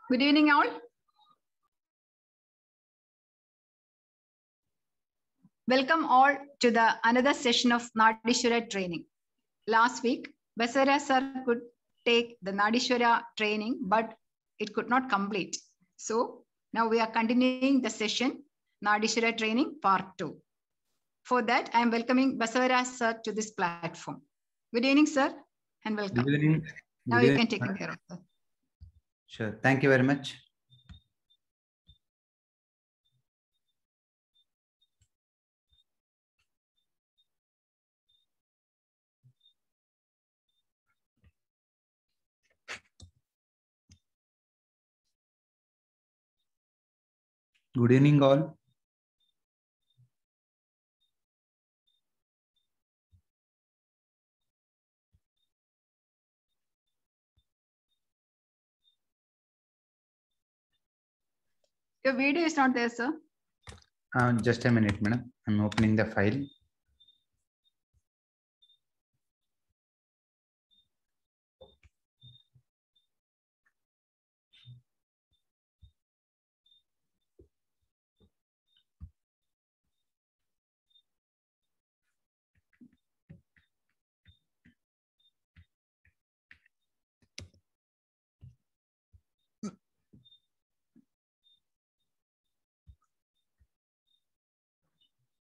Good evening, all. Welcome all to the another session of Nadishwara training. Last week, Basavara sir could take the Nadishwara training, but it could not complete. So now we are continuing the session, Nadishwara training part 2. For that, I am welcoming Basavara sir to this platform. Good evening, sir, and welcome. Good evening. Now you can take care of that. Sure. Thank you very much. Good evening, all. Your video is not there, sir. Just a minute, madam. I'm opening the file.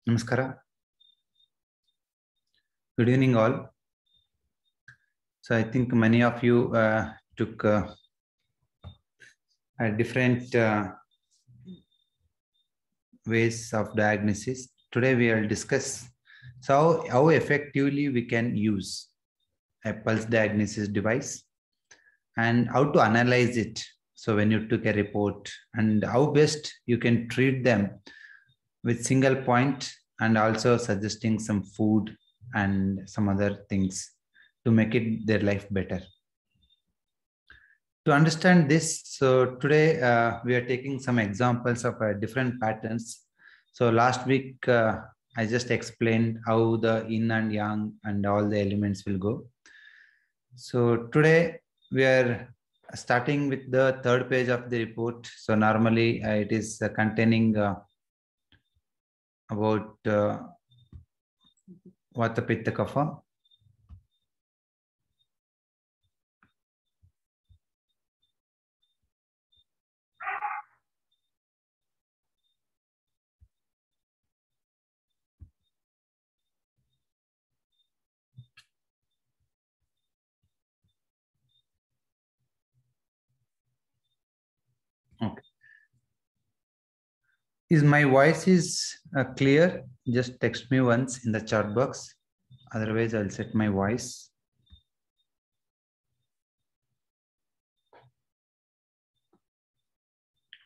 Namaskara. Good evening, all. So I think many of you took a different ways of diagnosis. Today we will discuss how effectively we can use a pulse diagnosis device and how to analyze it. So when you took a report, and how best you can treat them with single point, and also suggesting some food and some other things to make it their life better. To understand this, so today we are taking some examples of different patterns. So last week I just explained how the yin and yang and all the elements will go. So today we are starting with the third page of the report. So normally it is containing about Vata Pitta Kapha. Okay. Is my voice is clear? Just text me once in the chat box. Otherwise, I'll set my voice.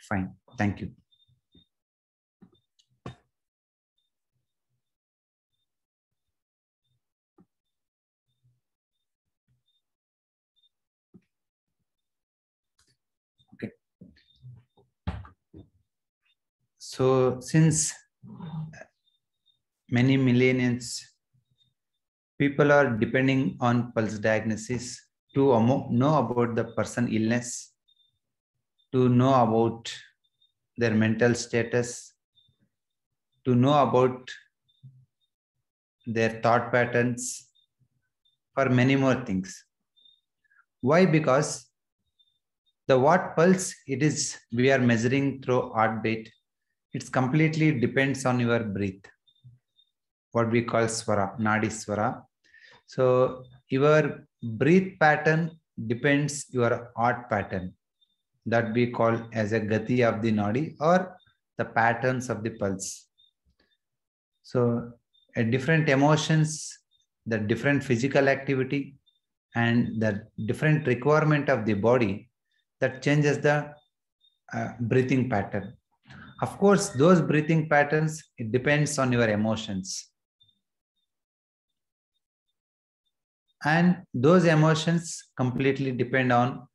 Fine. Thank you. Okay. So since many millennials, people are depending on pulse diagnosis to know about the person illness, to know about their mental status, to know about their thought patterns, for many more things. Why? Because the what pulse it is we are measuring through heartbeat, it's completely depends on your breath, what we call swara, nadi swara. So your breath pattern depends your heart pattern, that we call as a gati of the nadi or the patterns of the pulse. So different emotions, the different physical activity, and the different requirement of the body, that changes the breathing pattern. Of course, those breathing patterns, it depends on your emotions. And those emotions completely depend on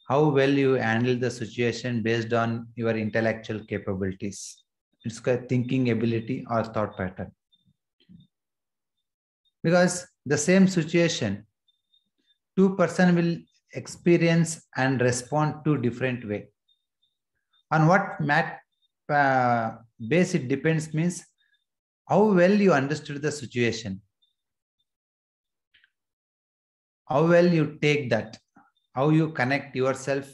how well you handle the situation based on your intellectual capabilities. It's called thinking ability or thought pattern. Because the same situation, two persons will experience and respond to different way. On what base it depends means how well you understood the situation, how well you take that, how you connect yourself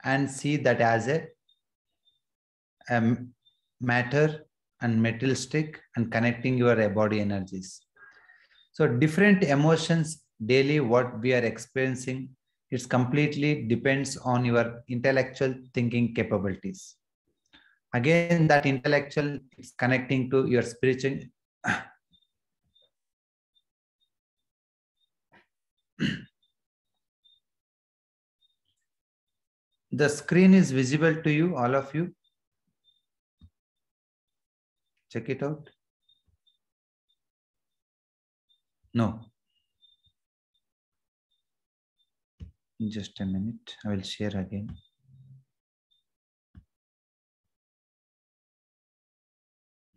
and see that as a matter and materialistic and connecting your body energies. So different emotions daily what we are experiencing, it's completely depends on your intellectual thinking capabilities. Again, that intellectual is connecting to your spiritual. The screen is visible to you, all of you. Check it out. No. Just a minute. I will share again.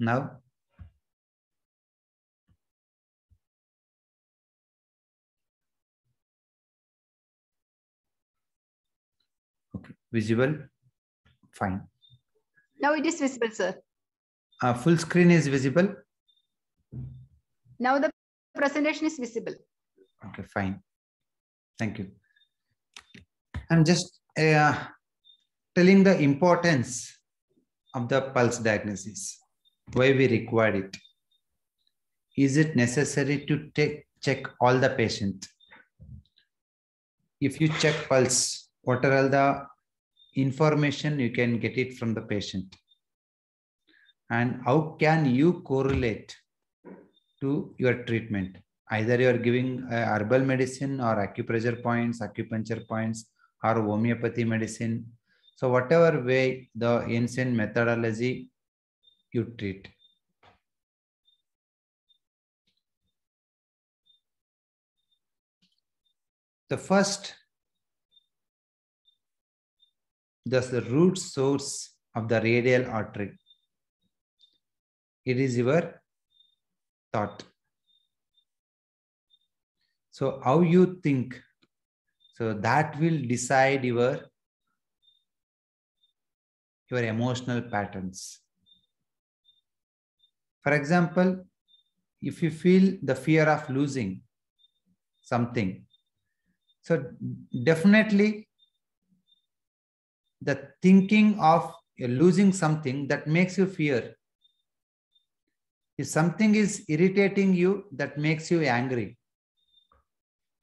Now. Okay. Visible. Fine. Now it is visible, sir. Full screen is visible. Now the presentation is visible. Okay, fine. Thank you. I'm just telling the importance of the pulse diagnosis, why we required it. Is it necessary to check all the patient? If you check pulse, what are all the information you can get it from the patient? And how can you correlate to your treatment? Either you are giving herbal medicine or acupressure points, acupuncture points, or homeopathy medicine. So whatever way the ancient methodology you treat. The first, that's the root source of the radial artery. It is your thought. So how you think, so that will decide your emotional patterns. For example, if you feel the fear of losing something, so definitely the thinking of losing something that makes you fear. If something is irritating you, that makes you angry.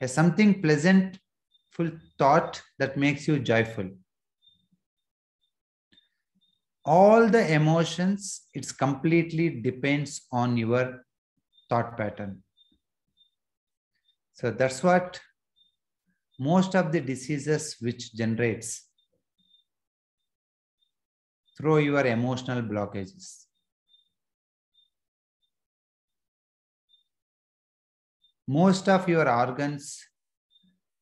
If something pleasant, full thought that makes you joyful. All the emotions, it's completely depends on your thought pattern. So that's what most of the diseases which generates through your emotional blockages. Most of your organs,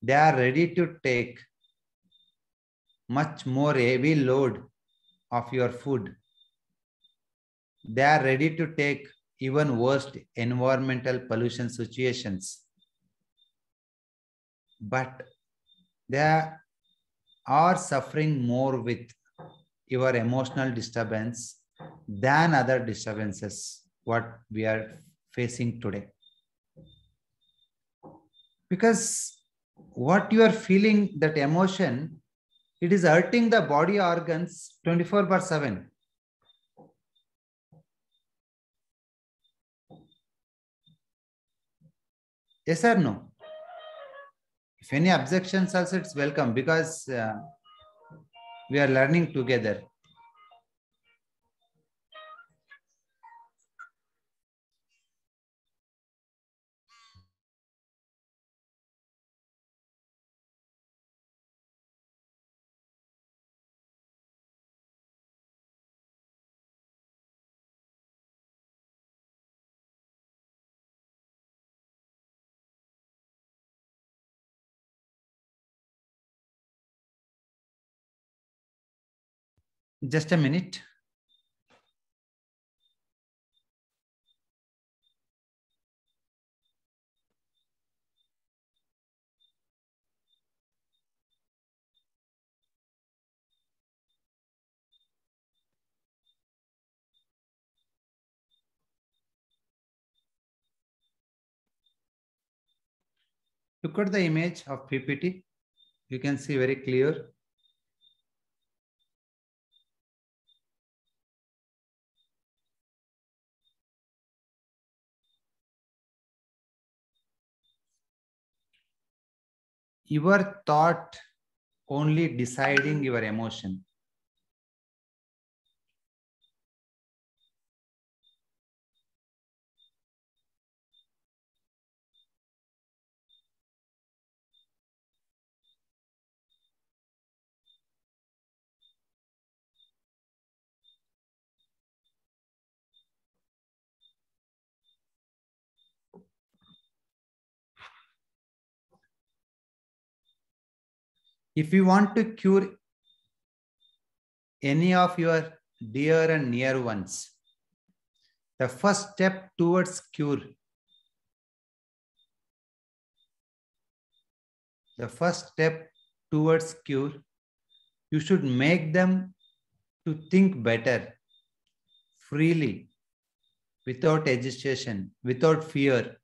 they are ready to take much more heavy load of your food. They are ready to take even worse environmental pollution situations. But they are suffering more with your emotional disturbance than other disturbances what we are facing today. Because what you are feeling, that emotion, it is hurting the body organs 24/7. Yes or no? If any objections also, it's welcome, because we are learning together. Just a minute. Look at the image of PPT. You can see very clear. Your thought only deciding your emotion. If you want to cure any of your dear and near ones, the first step towards cure, you should make them to think better, freely, without agitation, without fear,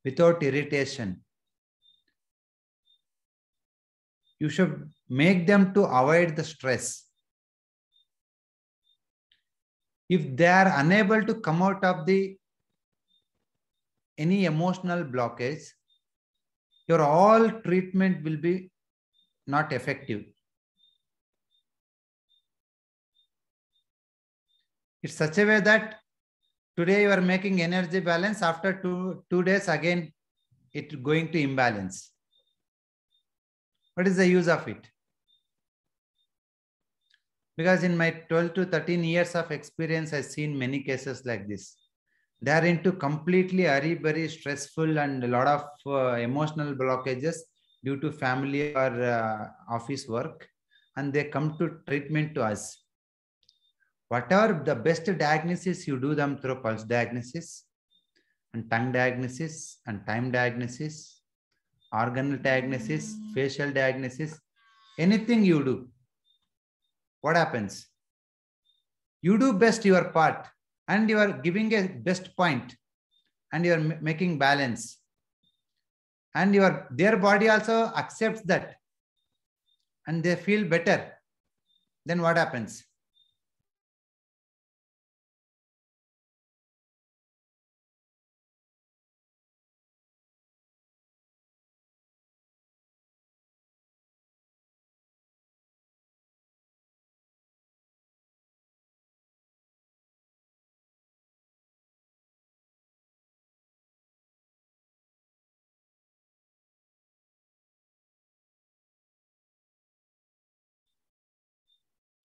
without irritation. You should make them to avoid the stress. If they are unable to come out of any emotional blockage, your all treatment will be not effective. It's such a way that today you are making energy balance, after two days again it's going to imbalance. What is the use of it? Because in my 12 to 13 years of experience, I've seen many cases like this. They are into completely very stressful and a lot of emotional blockages due to family or office work, and they come to treatment to us. Whatever the best diagnosis, you do them through pulse diagnosis and tongue diagnosis and time diagnosis, organal diagnosis, facial diagnosis, anything you do. What happens? You do best your part and you are giving a best point and you are making balance. And their body also accepts that and they feel better. Then what happens?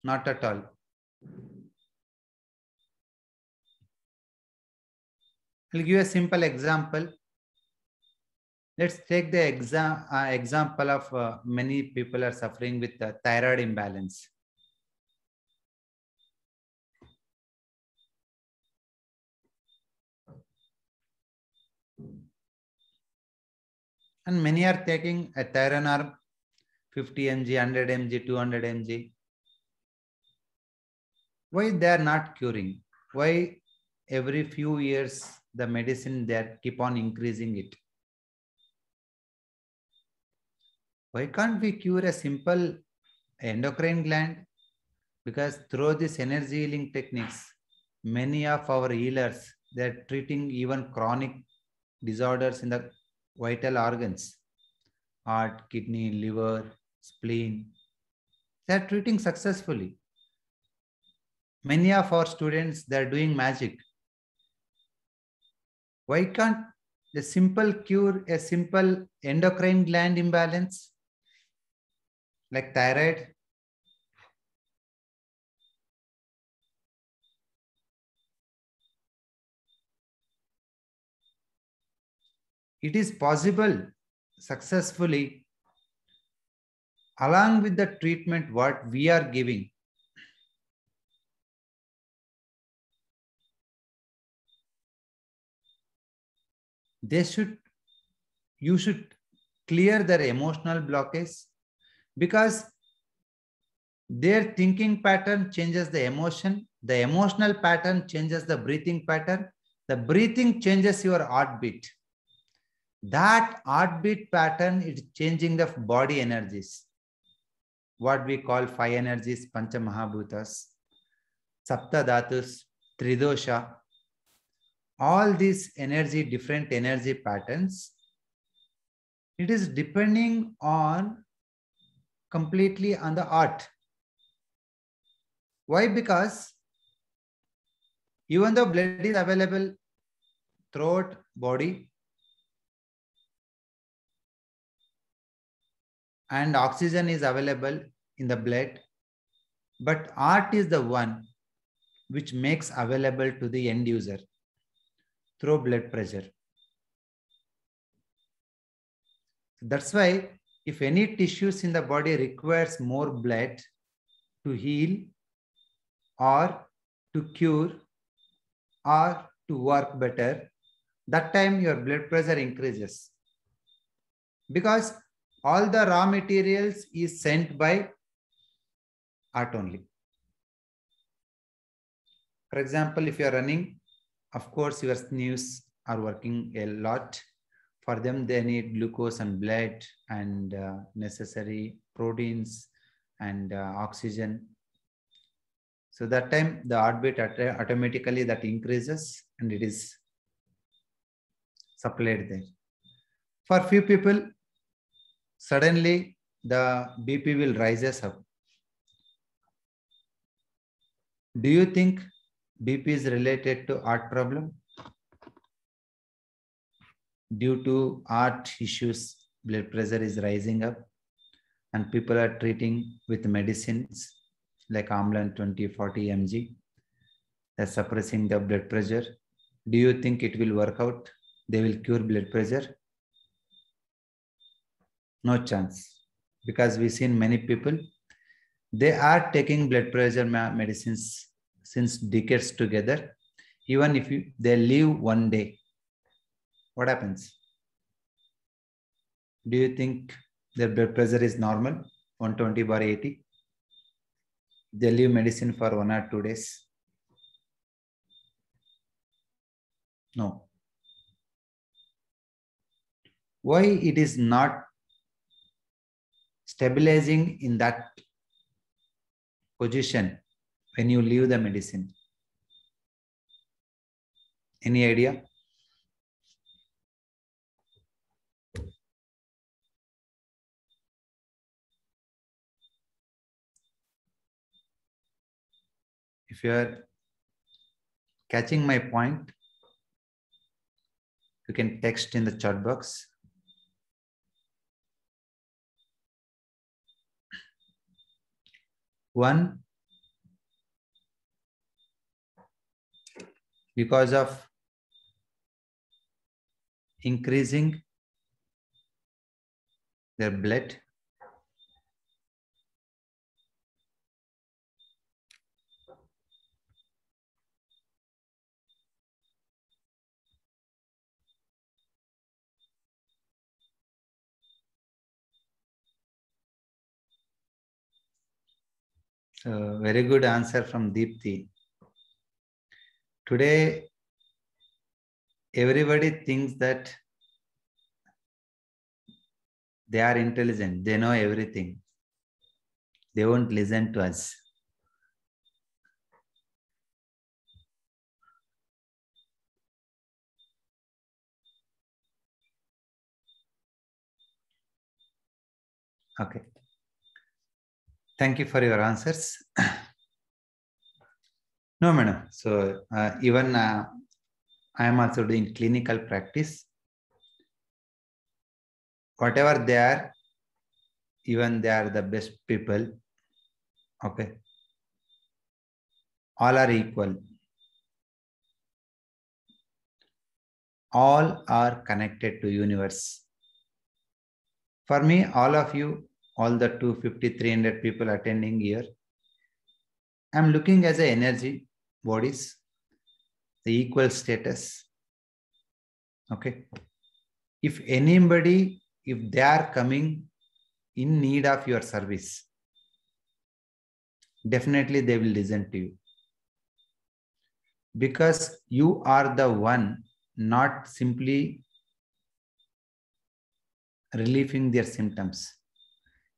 Not at all. I'll give a simple example. Let's take the example of many people are suffering with thyroid imbalance. And many are taking a Tylenol 50 mg, 100 mg, 200 mg. Why they are not curing? Why every few years the medicine they keep on increasing it? Why can't we cure a simple endocrine gland? Because through this energy healing techniques, many of our healers, they are treating even chronic disorders in the vital organs, heart, kidney, liver, spleen. They are treating successfully. Many of our students, they are doing magic. Why can't the simple cure a simple endocrine gland imbalance like thyroid? It is possible successfully along with the treatment what we are giving. You should clear their emotional blockage, because their thinking pattern changes the emotional pattern changes the breathing pattern, the breathing changes your heartbeat. That heartbeat pattern is changing the body energies. What we call 5 energies, Pancha Mahabhutas, Sapta Dhatus, Tridosha. All these energy, different energy patterns, it is depending on completely on the art. Why? Because even though blood is available throughout body and oxygen is available in the blood, but art is the one which makes available to the end user through blood pressure. That's why if any tissues in the body requires more blood to heal or to cure or to work better, that time your blood pressure increases. Because all the raw materials is sent by art only. For example, if you are running, of course, your sinews are working a lot. For them, they need glucose and blood and necessary proteins and oxygen. So that time the heartbeat automatically that increases and it is supplied there. For few people, suddenly the BP will rises up. Do you think BP is related to heart problem? Due to heart issues, blood pressure is rising up and people are treating with medicines like Amlan 20-40 mg. They're suppressing the blood pressure. Do you think it will work out? They will cure blood pressure? No chance. Because we've seen many people, they are taking blood pressure medicines since decades together. Even if they live one day, what happens? Do you think their blood pressure is normal, 120/80? They leave medicine for 1 or 2 days. No. Why it is not stabilizing in that position when you leave the medicine? Any idea? If you are catching my point, you can text in the chat box. One, because of increasing their blood, so very good answer from Deepthi. Today, everybody thinks that they are intelligent, they know everything. They won't listen to us. Okay. Thank you for your answers. No, madam. So even I am also doing clinical practice. Whatever they are, even they are the best people. Okay. All are equal. All are connected to universe. For me, all of you, all the 250, 300 people attending here, I'm looking as a energy bodies, the equal status. Okay. If anybody, if they are coming in need of your service, definitely they will listen to you. Because you are the one, not simply relieving their symptoms.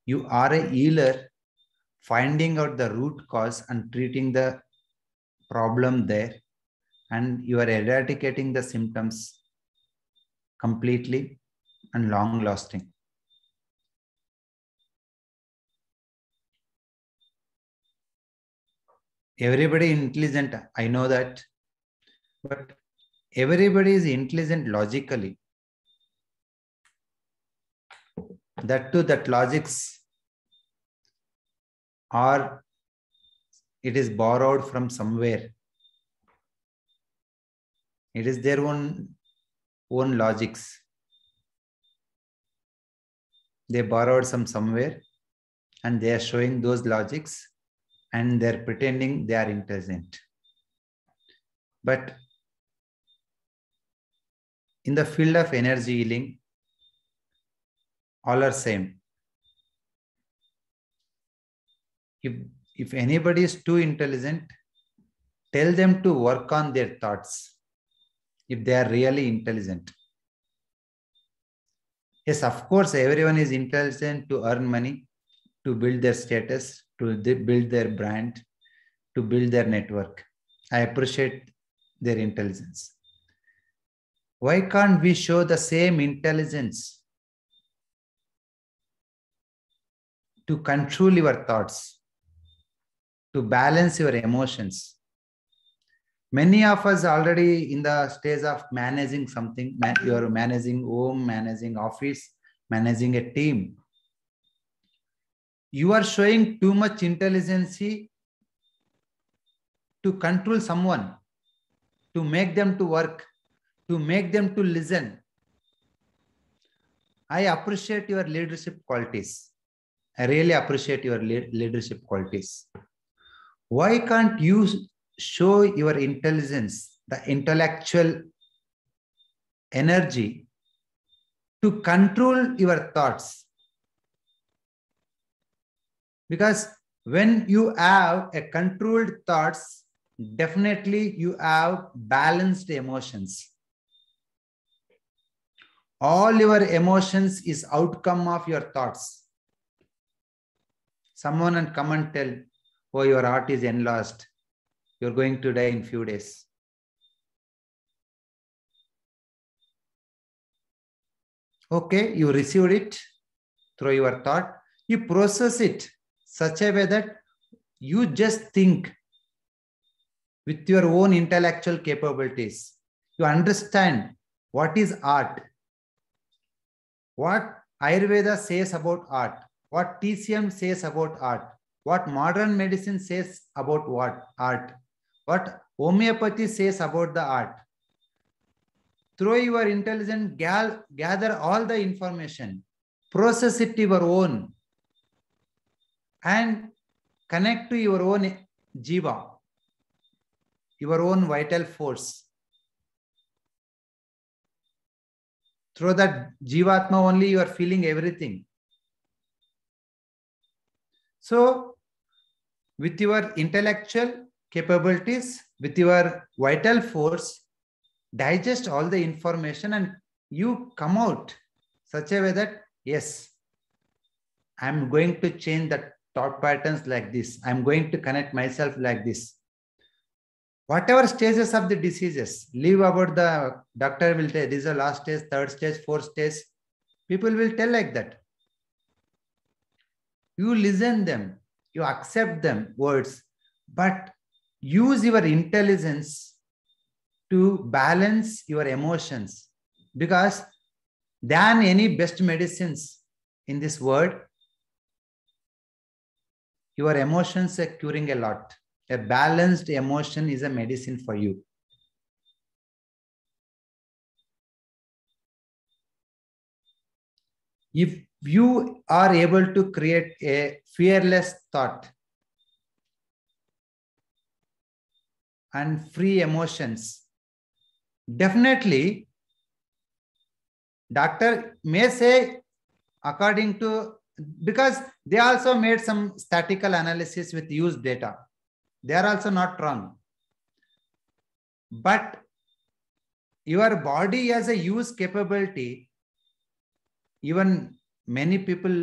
You are a healer, finding out the root cause and treating the problem there, and you are eradicating the symptoms completely and long lasting. Everybody intelligent, I know that, but everybody is intelligent logically. That too, that logics are, it is borrowed from somewhere. It is their own logics. They borrowed somewhere and they are showing those logics and they're pretending they are intelligent. But in the field of energy healing, all are same. If anybody is too intelligent, tell them to work on their thoughts if they are really intelligent. Yes, of course, everyone is intelligent to earn money, to build their status, to build their brand, to build their network. I appreciate their intelligence. Why can't we show the same intelligence to control your thoughts, to balance your emotions? Many of us already in the stage of managing something. You are managing home, managing office, managing a team. You are showing too much intelligence to control someone, to make them to work, to make them to listen. I appreciate your leadership qualities. I really appreciate your leadership qualities. Why can't you show your intelligence, the intellectual energy to control your thoughts? Because when you have a controlled thoughts, definitely you have balanced emotions. All your emotions is outcome of your thoughts. Someone can come and tell, oh, your heart is enlarged. You're going to die in few days. Okay, you received it through your thought. You process it such a way that you just think with your own intellectual capabilities. You understand what is art, what Ayurveda says about art, what TCM says about art, what modern medicine says about what art, what homeopathy says about the art. Through your intelligence, gather all the information, process it to your own, and connect to your own jiva, your own vital force. Through that jivatma only you are feeling everything. So with your intellectual capabilities, with your vital force, digest all the information and you come out such a way that, yes, I'm going to change the thought patterns like this. I'm going to connect myself like this. Whatever stages of the diseases, leave about the doctor will tell, this is the last stage, third stage, fourth stage. People will tell like that. You listen them, you accept them words, but use your intelligence to balance your emotions, because than any best medicines in this world, your emotions are curing a lot. A balanced emotion is a medicine for you. If you are able to create a fearless thought and free emotions, definitely doctor may say according to, because they also made some statistical analysis with used data. They are also not wrong. But your body has a use capability. even many people,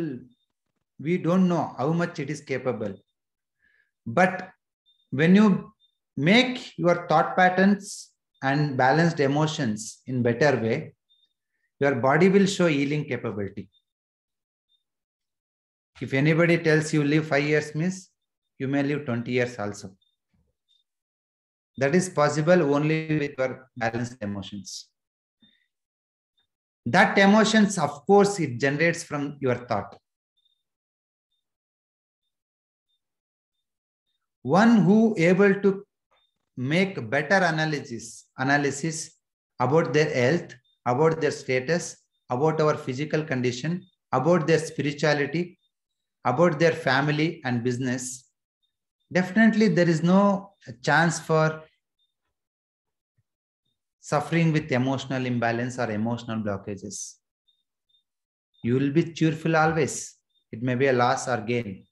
we don't know how much it is capable. But when you make your thought patterns and balanced emotions in better way, your body will show healing capability. If anybody tells you live 5 years, means you may live 20 years also. That is possible only with your balanced emotions. That emotions, of course, it generates from your thought. One who able to make better analysis about their health, about their status, about our physical condition, about their spirituality, about their family and business, definitely there is no chance for suffering with emotional imbalance or emotional blockages. You will be cheerful always. It may be a loss or gain.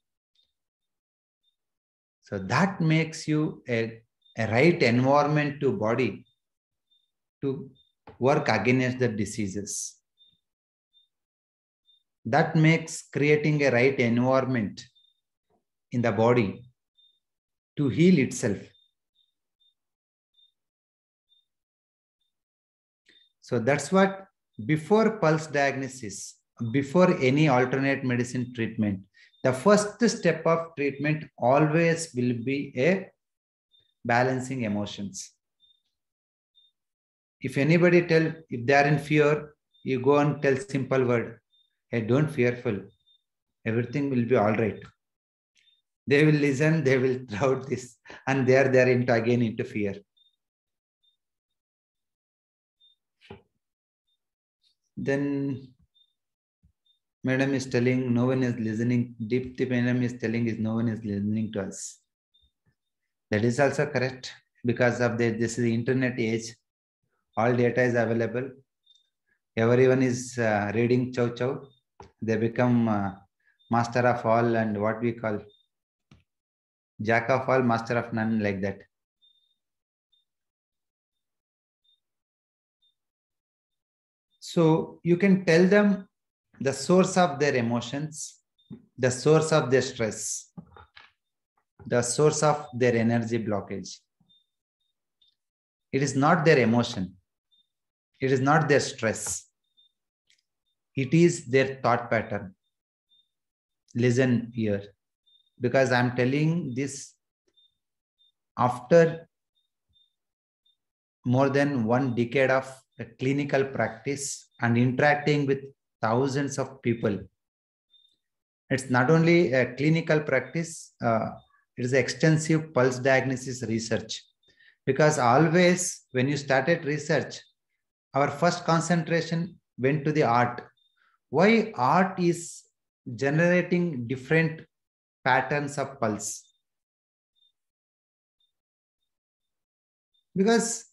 So that makes you a right environment to body to work against the diseases. That makes creating a right environment in the body to heal itself. So that's what, before pulse diagnosis, before any alternate medicine treatment, the first step of treatment always will be a balancing emotions. If anybody if they are in fear, you go and tell simple word, hey, don't fearful. Everything will be all right. They will listen, they will doubt this, and they are again into fear. Then Madam is telling no one is listening. Deepti Madam is telling is no one is listening to us. That is also correct, because of this is the internet age. All data is available. Everyone is reading chow chow. They become master of all, and what we call jack of all, master of none, like that. So you can tell them the source of their emotions, the source of their stress, the source of their energy blockage. It is not their emotion. It is not their stress. It is their thought pattern. Listen here, because I'm telling this after more than 1 decade of clinical practice and interacting with thousands of people. It's not only a clinical practice, it is extensive pulse diagnosis research. Because always when you started research, our first concentration went to the art. Why art is generating different patterns of pulse? Because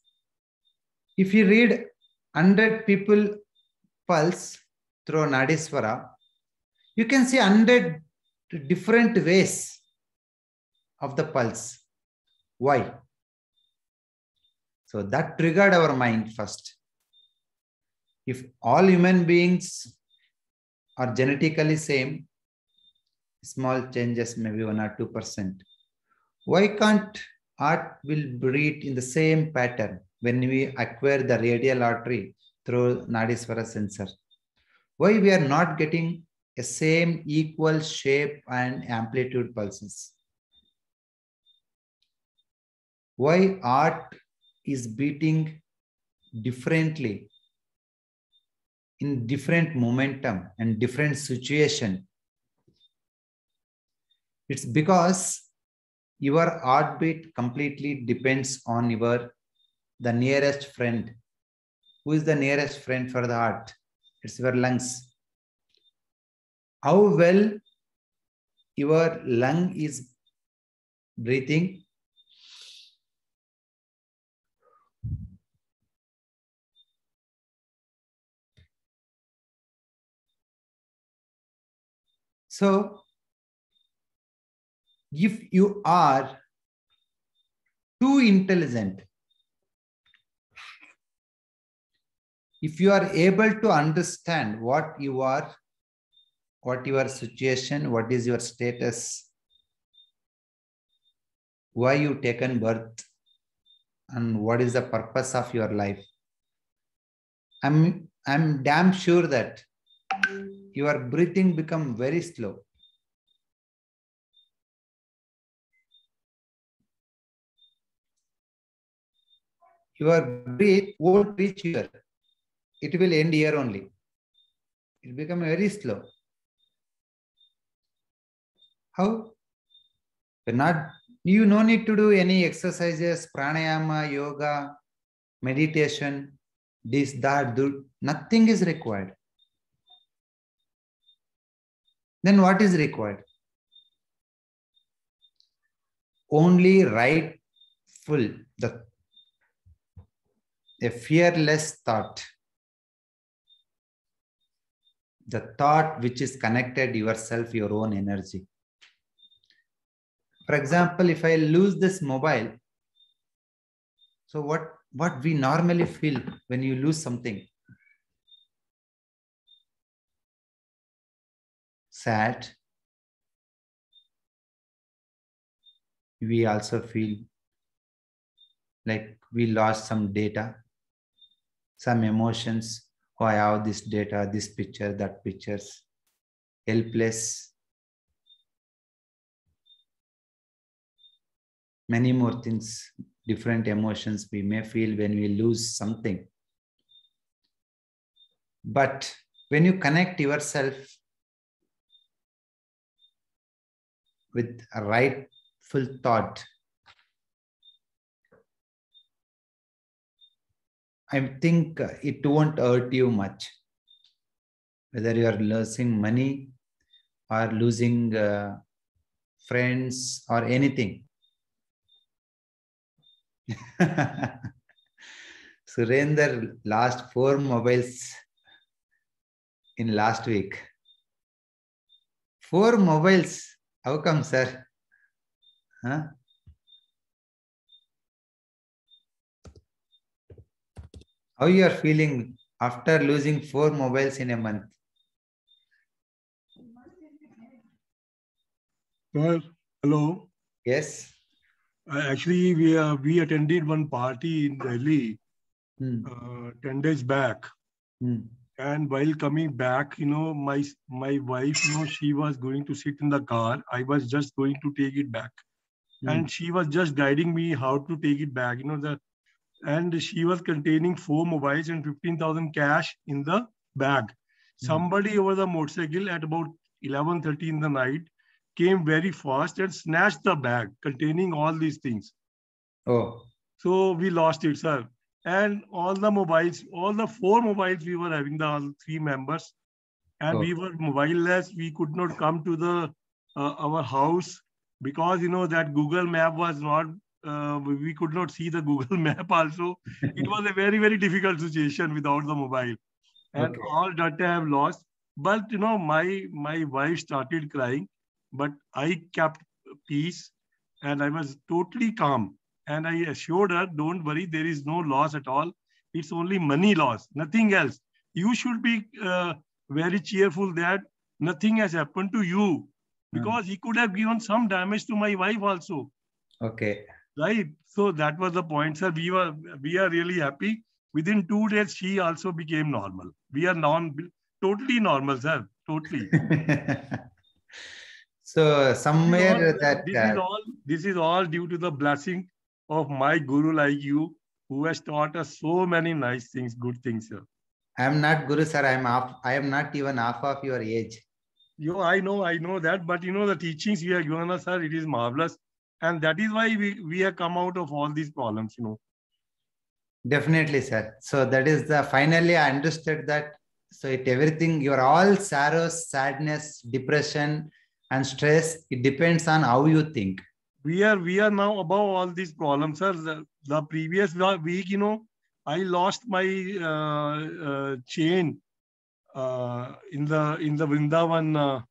if you read 100 people pulse through Nadiswara, you can see 100 different ways of the pulse. Why? So that triggered our mind first. If all human beings are genetically same, small changes, maybe 1 or 2%, why can't art will breathe in the same pattern when we acquire the radial artery through Nadiswara sensor? Why we are not getting a same equal shape and amplitude pulses? Why art is beating differently in different momentum and different situation? It's because your heartbeat completely depends on the nearest friend. Who is the nearest friend for the heart? It's your lungs. How well your lung is breathing, so if you are too intelligent, If you are able to understand what you are, what your situation, what is your status, why you taken birth, and what is the purpose of your life, I'm damn sure that your breathing become very slow. Your breath won't reach here. It will end here only. It become very slow. How? You no need to do any exercises, pranayama, yoga, meditation, this, that, do. Nothing is required. Then what is required? Only rightful, a fearless thought. The thought which is connected yourself, your own energy. For example, if I lose this mobile, so what we normally feel when you lose something? Sad. We also feel like we lost some data, some emotions. Oh, I have this data, this picture, that pictures. Helpless. Many more things, different emotions we may feel when we lose something. But when you connect yourself with a rightful thought, I think it won't hurt you much. Whether you are losing money or losing friends or anything. Surender lost 4 mobiles in last week. 4 mobiles. How come, sir? Huh? How you are feeling after losing 4 mobiles in a month? Well, hello. Yes. Actually, we attended one party in Delhi 10 days back. And while coming back, my wife, she was going to sit in the car. I was just going to take it back. And she was just guiding me how to take it back, and she was containing 4 mobiles and 15,000 cash in the bag. Somebody over the motorcycle at about 11:30 in the night came very fast and snatched the bag containing all these things. Oh. So we lost it, sir. And all the mobiles, all the 4 mobiles we were having, the 3 members, and we were mobile-less. We could not come to the our house because, that Google map was not, we could not see the Google map also. It was a very, very difficult situation without the mobile. And all data I have lost. But, my wife started crying, but I kept peace and I was totally calm. And I assured her, don't worry, there is no loss at all. It's only money loss, nothing else. You should be very cheerful that nothing has happened to you, because he could have given some damage to my wife also. Okay. Right. So that was the point, sir. We are really happy. Within 2 days, she also became normal. We are totally normal, sir. Totally. So somewhere this is all due to the blessing of my guru like you, who has taught us so many nice things, good things, sir. I am not guru, sir. I am not even half of your age. I know that, but the teachings you have given us, sir, it is marvelous. And that is why we have come out of all these problems, Definitely, sir. So that is finally I understood that. So everything, your all sorrows, sadness, depression, and stress, it depends on how you think. We are now above all these problems, sir. The previous week, I lost my chain in the Vrindavan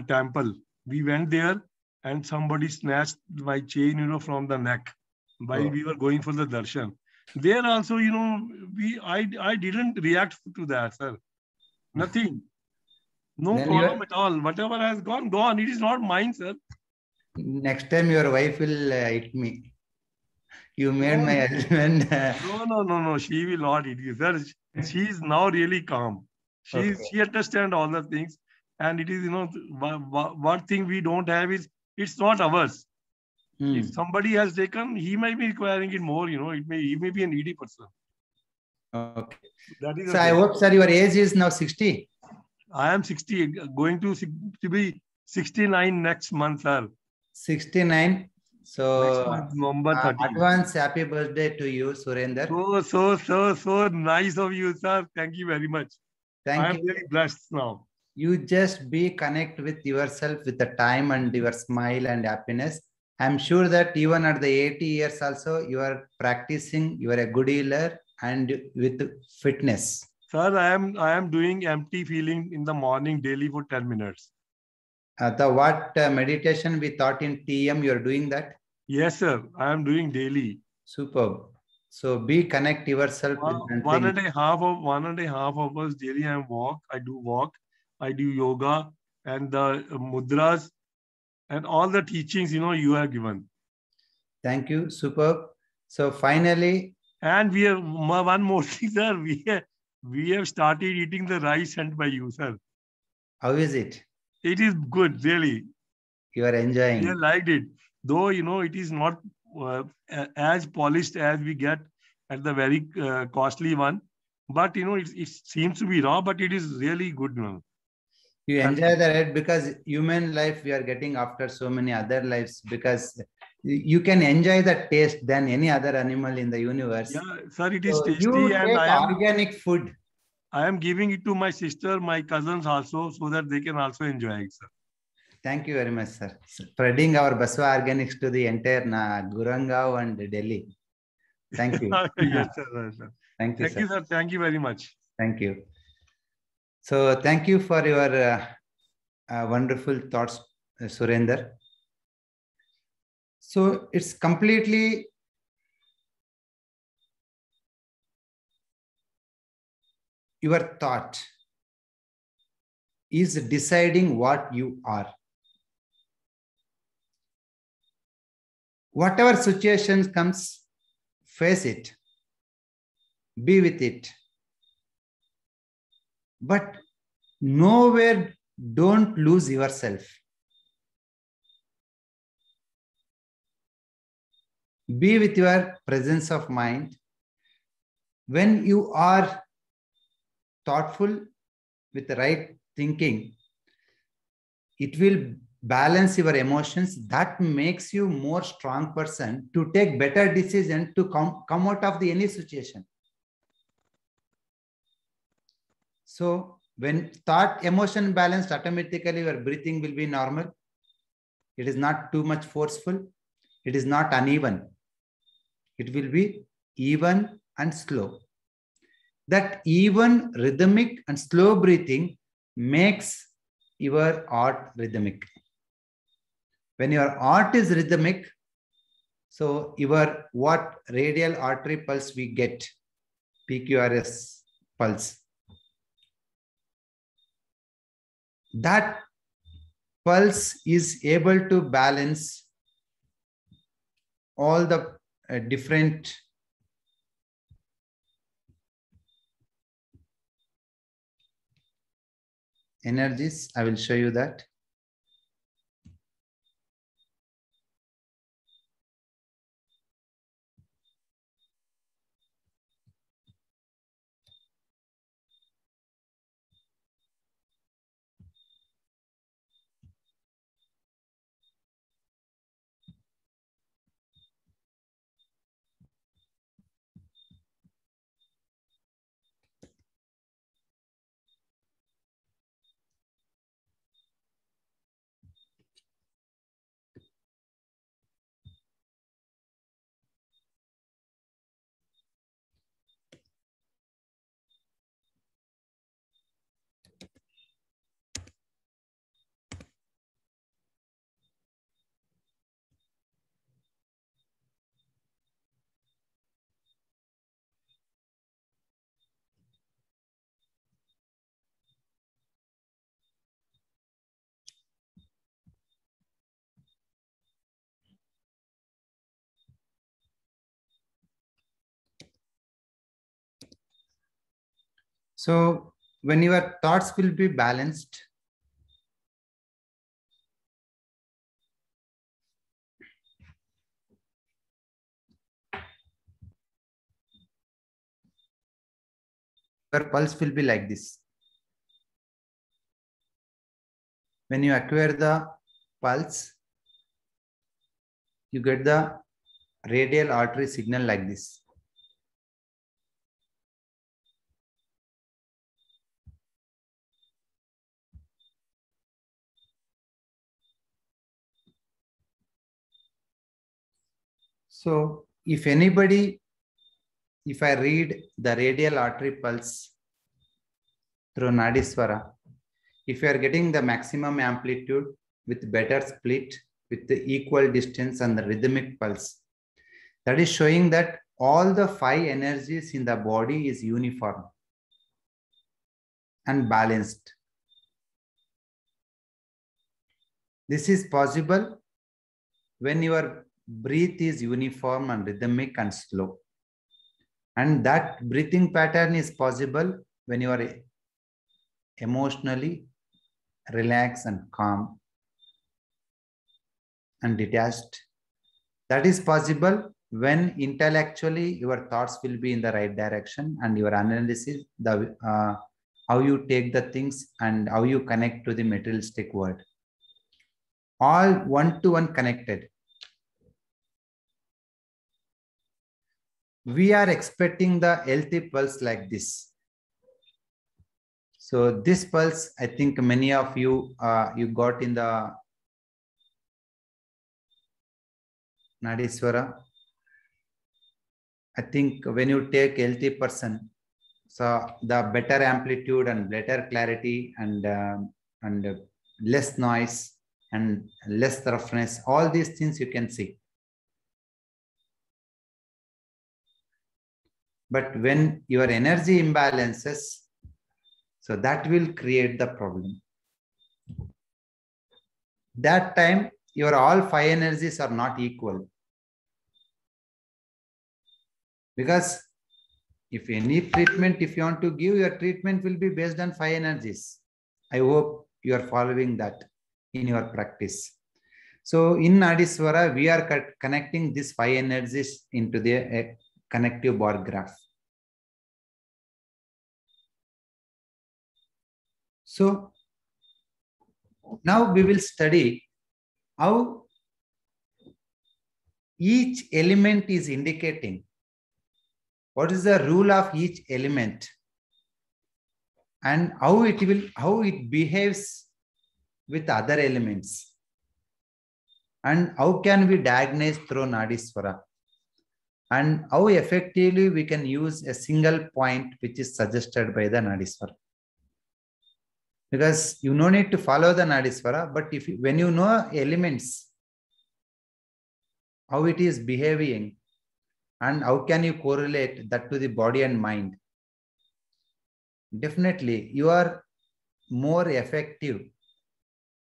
temple. We went there and somebody snatched my chain, from the neck while we were going for the darshan. There also, I didn't react to that, sir. Nothing. No Then problem at all. Whatever has gone, gone. It is not mine, sir. next time your wife will hit me. You made No, my husband. no. She will not eat you, sir. She is now really calm. Okay. She understands all the things, and it is one thing we don't have is it's not ours. If somebody has taken, he might be requiring it more. He may be a needy person. Okay. That is So I hope, sir, your age is now 60. I am 60, going to be 69 next month, sir. 69. So November 30. advance happy birthday to you, Surender. So nice of you, sir. Thank you very much. Thank you. I am really blessed now. You just be connect with yourself with the time and your smile and happiness. I'm sure that even at the 80 years also, you are practicing, you are a good healer and with fitness. Sir, I am doing empty feeling in the morning daily for 10 minutes. The what meditation we taught in TM, you are doing that? Yes, sir. I am doing daily. Superb. So be connect yourself with one and a half hours daily. I do walk, I do yoga and the mudras and all the teachings, you have given. Thank you. Superb. So finally. And we have one more thing, sir. We have started eating the rice sent by you, sir. How is it? It is good, really. You are enjoying. We liked it. Though, it is not as polished as we get at the very costly one. But, it seems to be raw, but it is really good. You enjoy the ride because human life we are getting after so many other lives, because you can enjoy the taste than any other animal in the universe. Yeah, sir, it is tasty. You and take organic food. I am giving it to my sister, my cousins also, so that they can also enjoy it, sir. Thank you very much, sir. Spreading our Baswa Organics to the entire Gurangao and Delhi. Thank you. Yes, sir. Thank you, sir. Sir. Thank you very much. Thank you. So thank you for your wonderful thoughts, Surender. So it's completely your thought is deciding what you are. Whatever situation comes, face it, be with it. But nowhere don't lose yourself. Be with your presence of mind. When you are thoughtful with the right thinking, it will balance your emotions. That makes you more strong person to take better decision to come out of any situation. So when thought emotion balanced, automatically your breathing will be normal. It is not too much forceful. It is not uneven. It will be even and slow. That even, rhythmic and slow breathing makes your heart rhythmic. When your heart is rhythmic, so your what radial artery pulse we get, PQRS pulse. That pulse is able to balance all the different energies. I will show you that. So when your thoughts will be balanced, your pulse will be like this. When you acquire the pulse, you get the radial artery signal like this. So if anybody, if I read the radial artery pulse through Nadiswara, if you are getting the maximum amplitude with better split, with the equal distance and the rhythmic pulse, that is showing that all the 5 energies in the body is uniform and balanced. This is possible when your breath is uniform and rhythmic and slow. And that breathing pattern is possible when you are emotionally relaxed and calm and detached. That is possible when intellectually your thoughts will be in the right direction and your analysis, how you take the things and how you connect to the materialistic world. All one-to-one connected. We are expecting the healthy pulse like this. So this pulse, I think many of you, you got in the Nadiswara. I think when you take healthy person, so the better amplitude and better clarity and less noise and less roughness, all these things you can see. But when your energy imbalances, so that will create the problem. That time, your all 5 energies are not equal. Because if any treatment, if you want to give, your treatment will be based on 5 energies. I hope you are following that in your practice. So in Nadiswara, we are connecting these 5 energies into the connective bar graph. So now we will study how each element is indicating. What is the rule of each element and how it behaves with other elements, and how can we diagnose through Nadiswara, and how effectively we can use a single point which is suggested by the Nadiswara. Because you no need to follow the Nadiswara, but when you know elements, how it is behaving, and how can you correlate that to the body and mind, definitely you are more effective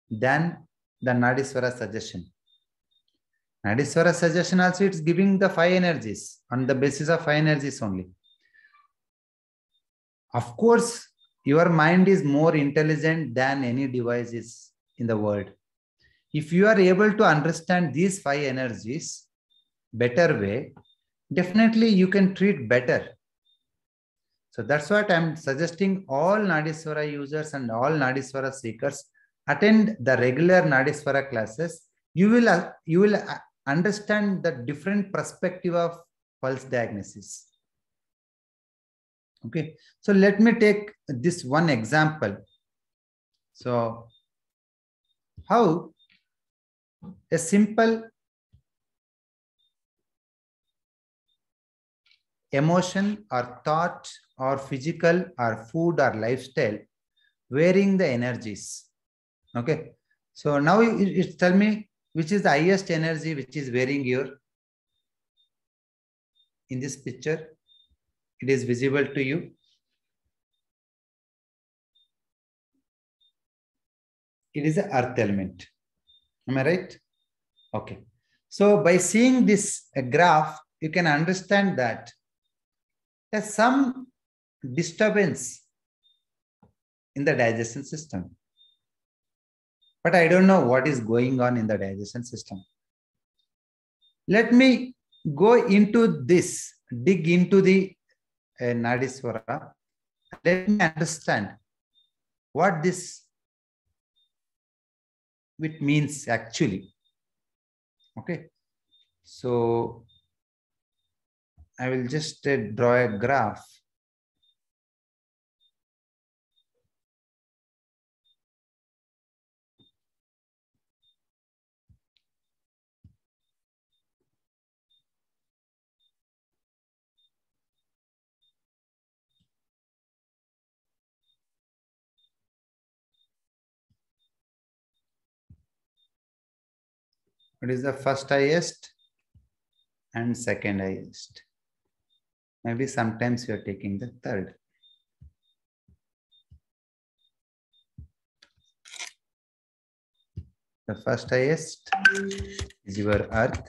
than the Nadiswara suggestion. Nadiswara suggestion also, it's giving the 5 energies on the basis of 5 energies only. Of course, your mind is more intelligent than any devices in the world. If you are able to understand these 5 energies better way, definitely you can treat better. So that's what I'm suggesting all Nadiswara users and all Nadiswara seekers attend the regular Nadiswara classes. You will understand the different perspective of pulse diagnosis. Okay, so let me take this one example. So how a simple emotion or thought or physical or food or lifestyle varying the energies. Okay, so now it tell me which is the highest energy which is varying here. In this picture, it is visible to you. It is the earth element. Am I right? Okay. So by seeing this graph, you can understand that there's some disturbance in the digestion system. But I don't know what is going on in the digestion system. Let me go into this, dig into the Nadiswara. Let me understand what this it means actually. Okay. So I will just draw a graph. What is the first highest and second highest? Maybe sometimes you are taking the third. The first highest is your earth,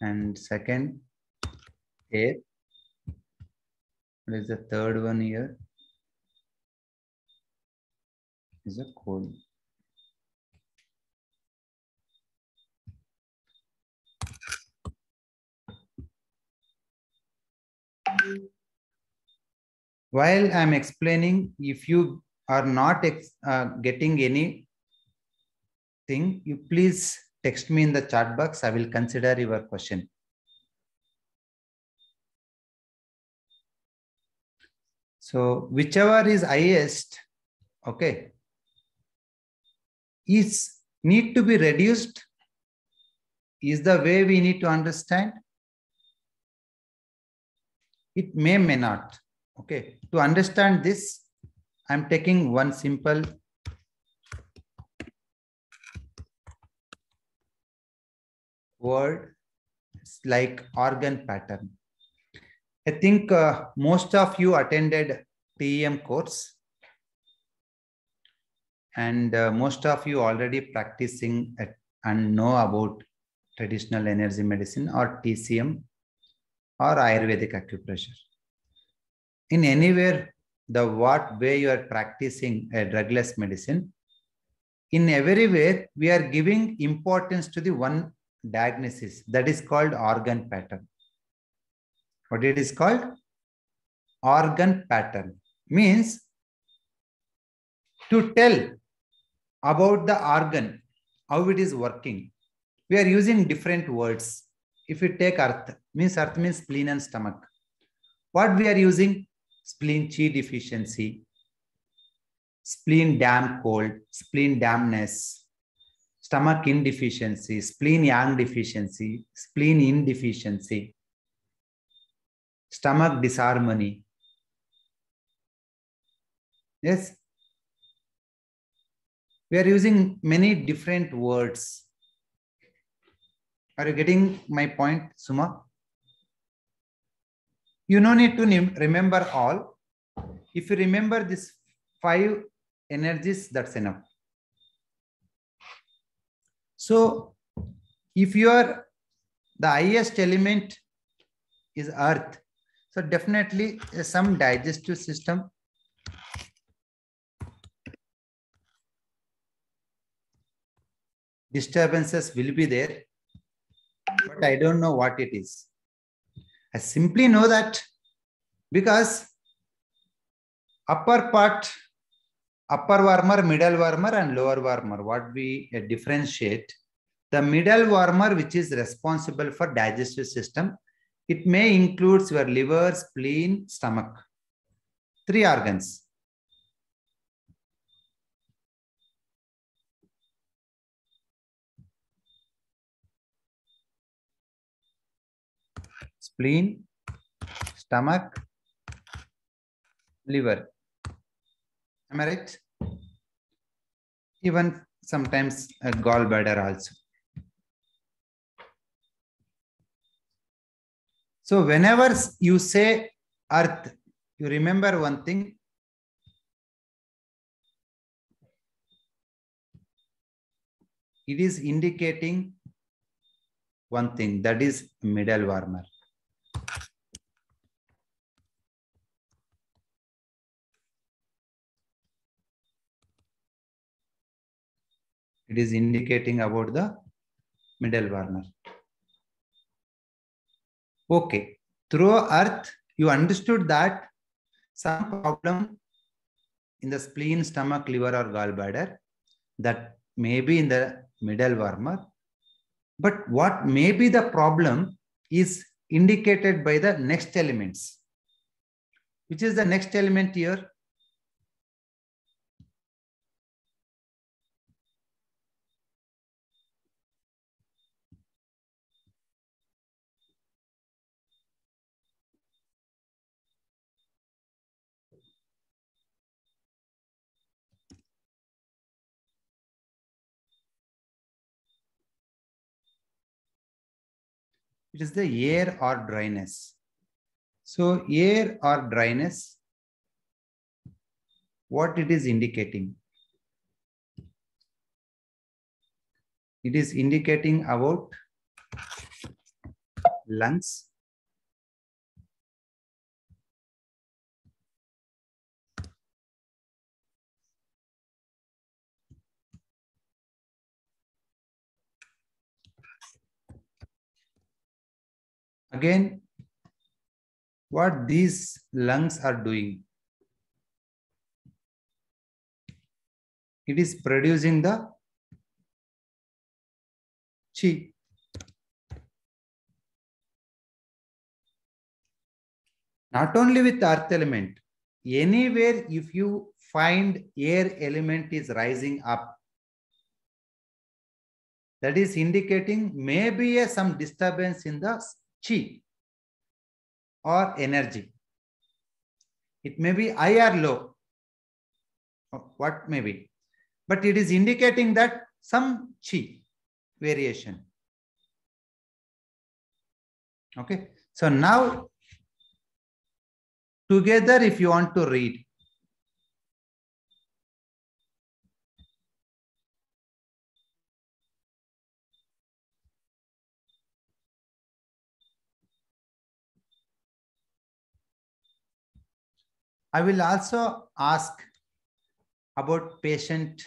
and second air. What is the third one here? Is a coal. While I'm explaining, if you are not getting anything, you please text me in the chat box. I will consider your question. So whichever is highest, okay, is need to be reduced is the way we need to understand. It may not. Okay, to understand this, I'm taking one simple word. It's like organ pattern. I think most of you attended TEM course, and most of you already practicing and know about traditional energy medicine or TCM or Ayurvedic acupressure. In anywhere, the what way you are practicing a drugless medicine, in everywhere we are giving importance to the one diagnosis that is called organ pattern. What it is called? Organ pattern means to tell about the organ, how it is working. We are using different words. If you take earth means spleen and stomach. What we are using? Spleen chi deficiency, spleen damp cold, spleen dampness, stomach indeficiency, spleen yang deficiency, spleen indeficiency, stomach disharmony. Yes. We are using many different words. Are you getting my point, Suma? You no need to remember all. If you remember these 5 energies, that's enough. So if the highest element is earth, so definitely some digestive system disturbances will be there, but I don't know what it is. I simply know that because upper part, upper warmer, middle warmer and lower warmer, what we differentiate, the middle warmer which is responsible for digestive system, it may include your liver, spleen, stomach, 3 organs. Spleen, stomach, liver. Am I right? Even sometimes a gallbladder also. So whenever you say earth, you remember one thing. It is indicating one thing, that is middle warmer. It is indicating about the middle Werner. Okay. Through earth, you understood that some problem in the spleen, stomach, liver, or gallbladder, that may be in the middle Werner. But what may be the problem is indicated by the next elements. Which is the next element here? It is the air or dryness. So air or dryness, what it is indicating? It is indicating about lungs, again, what these lungs are doing? It is producing the chi. Not only with earth element, anywhere if you find air element is rising up, that is indicating maybe some disturbance in the chi or energy. It may be high or low, what may be, but it is indicating that some chi variation. Okay, so now together if you want to read, I will also ask about patient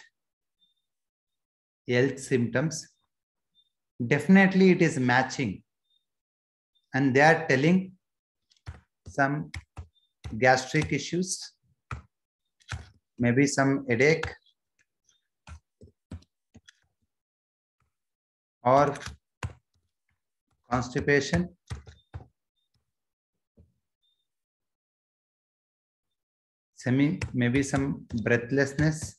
health symptoms. Definitely it is matching, and they are telling some gastric issues, maybe some headache or constipation, maybe some breathlessness,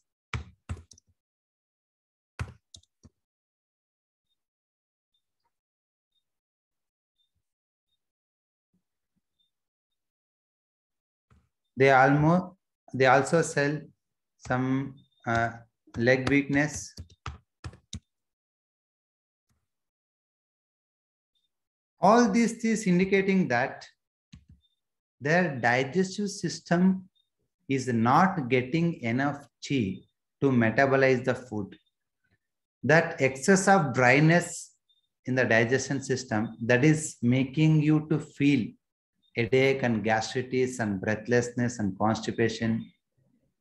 they also sell some leg weakness, all these is indicating that their digestive system is not getting enough chi to metabolize the food. That excess of dryness in the digestion system, that is making you to feel headache and gastritis and breathlessness and constipation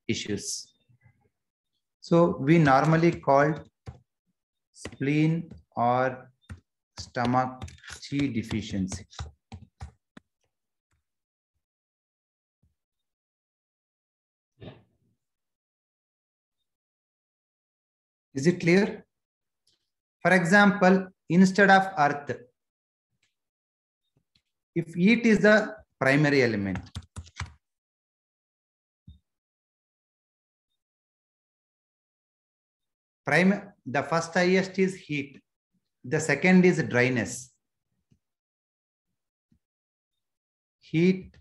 issues. So we normally call spleen or stomach chi deficiency. Is it clear? For example, instead of earth, if heat is the primary element, the first highest is heat, the second is dryness. Heat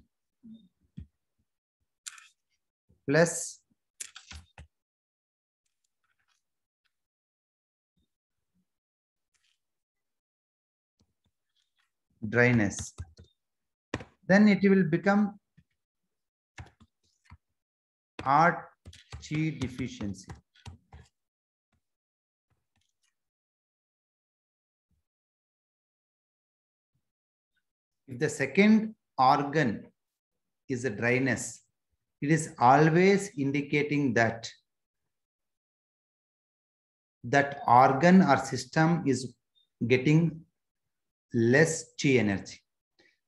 plus dryness, then it will become heart chi deficiency. If the second organ is a dryness, it is always indicating that that organ or system is getting less chi energy.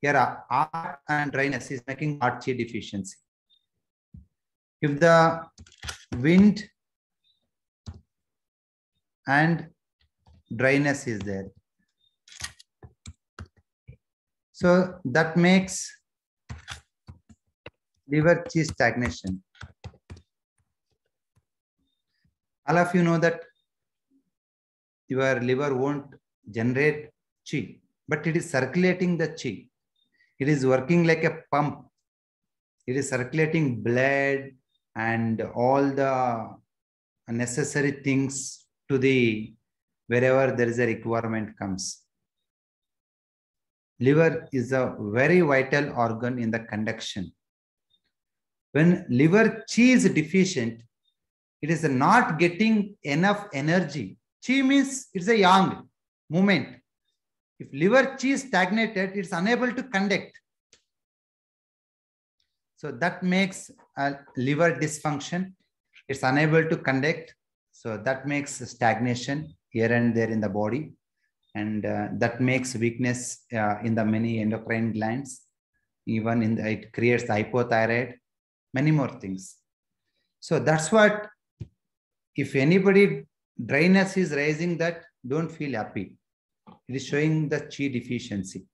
Here, heart and dryness is making heart chi deficiency. If the wind and dryness is there, so that makes liver chi stagnation. All of you know that your liver won't generate chi, but it is circulating the chi. It is working like a pump. It is circulating blood and all the necessary things to the wherever there is a requirement comes. Liver is a very vital organ in the conduction. When liver chi is deficient, it is not getting enough energy. Chi means it's a yang movement. If liver chi is stagnated, it's unable to conduct. So that makes a liver dysfunction. It's unable to conduct. So that makes stagnation here and there in the body. And that makes weakness in the many endocrine glands. Even in it creates hypothyroid, many more things. So that's what, if anybody dryness is raising, that don't feel happy. It is showing the chi deficiency.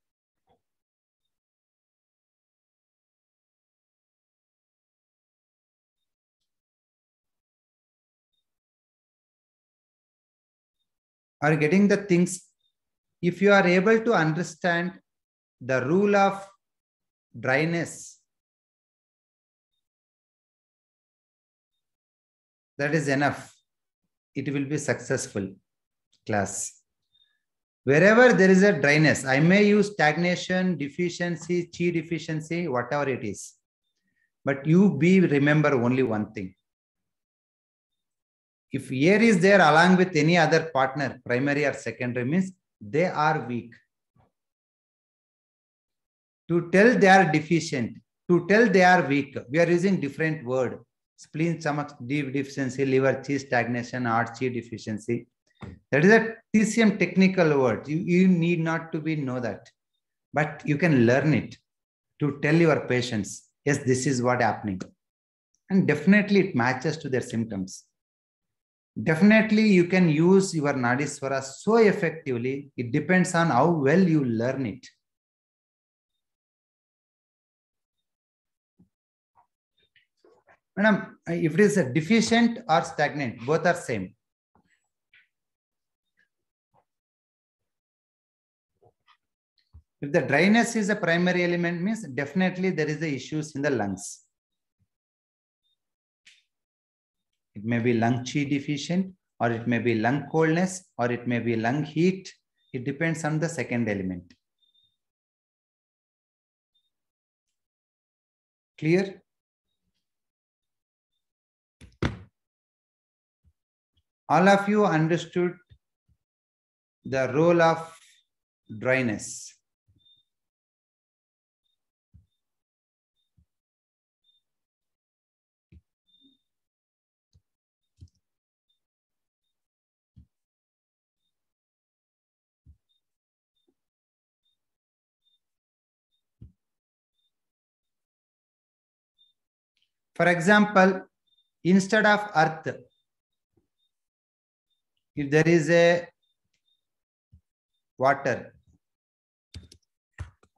Are getting the things. If you are able to understand the rule of dryness, that is enough. It will be successful class. Wherever there is a dryness, I may use stagnation, deficiency, chi deficiency, whatever it is. But you remember only one thing. If air is there along with any other partner, primary or secondary, means they are weak. To tell they are deficient, to tell they are weak, we are using different word. Spleen, stomach deficiency, liver chi stagnation, heart chi deficiency. That is a TCM technical word. You need not to know that. But you can learn it to tell your patients, yes, this is what happening. And definitely it matches to their symptoms. Definitely you can use your Nadiswara so effectively. It depends on how well you learn it. Madam, if it is a deficient or stagnant, both are same. If the dryness is a primary element, means definitely there is the issues in the lungs. It may be lung chi deficient, or it may be lung coldness, or it may be lung heat. It depends on the second element. Clear? All of you understood the role of dryness. For example, instead of earth, if there is a water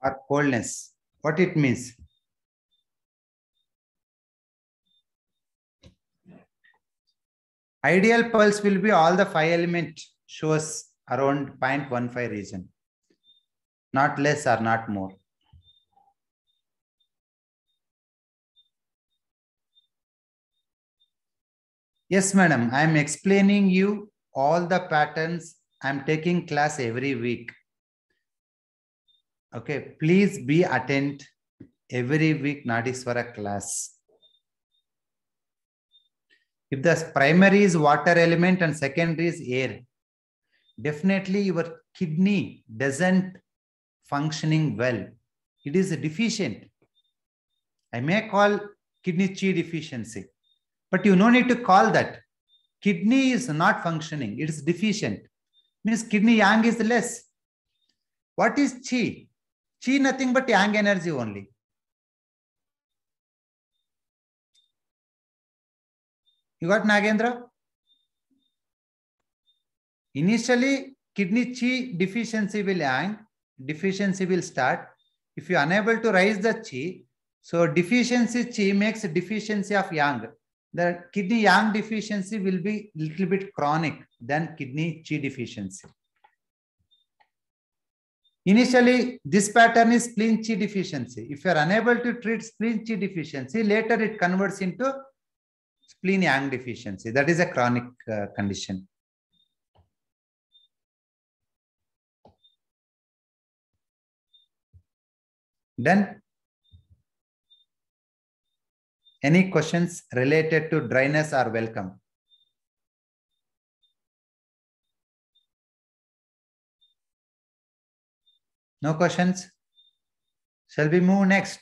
or coldness, what it means? Ideal pulse will be all the 5 element shows around 0.15 region, not less or not more. Yes, madam, I am explaining you all the patterns. I am taking class every week. Okay, please be attend every week Nadiswara class. If the primary is water element and secondary is air, definitely your kidney doesn't functioning well. It is deficient. I may call kidney chi deficiency, but you no need to call that. kidney is not functioning, it's deficient. Means kidney yang is less. What is chi? Chi nothing but yang energy only. You got Nagendra? Initially, kidney chi deficiency will start. If you are unable to raise the chi, so deficiency chi makes deficiency of yang. The kidney yang deficiency will be little bit chronic than kidney chi deficiency. Initially, this pattern is spleen chi deficiency. If you are unable to treat spleen chi deficiency, later it converts into spleen yang deficiency. That is a chronic condition. Done? Any questions related to dryness are welcome. No questions? Shall we move next?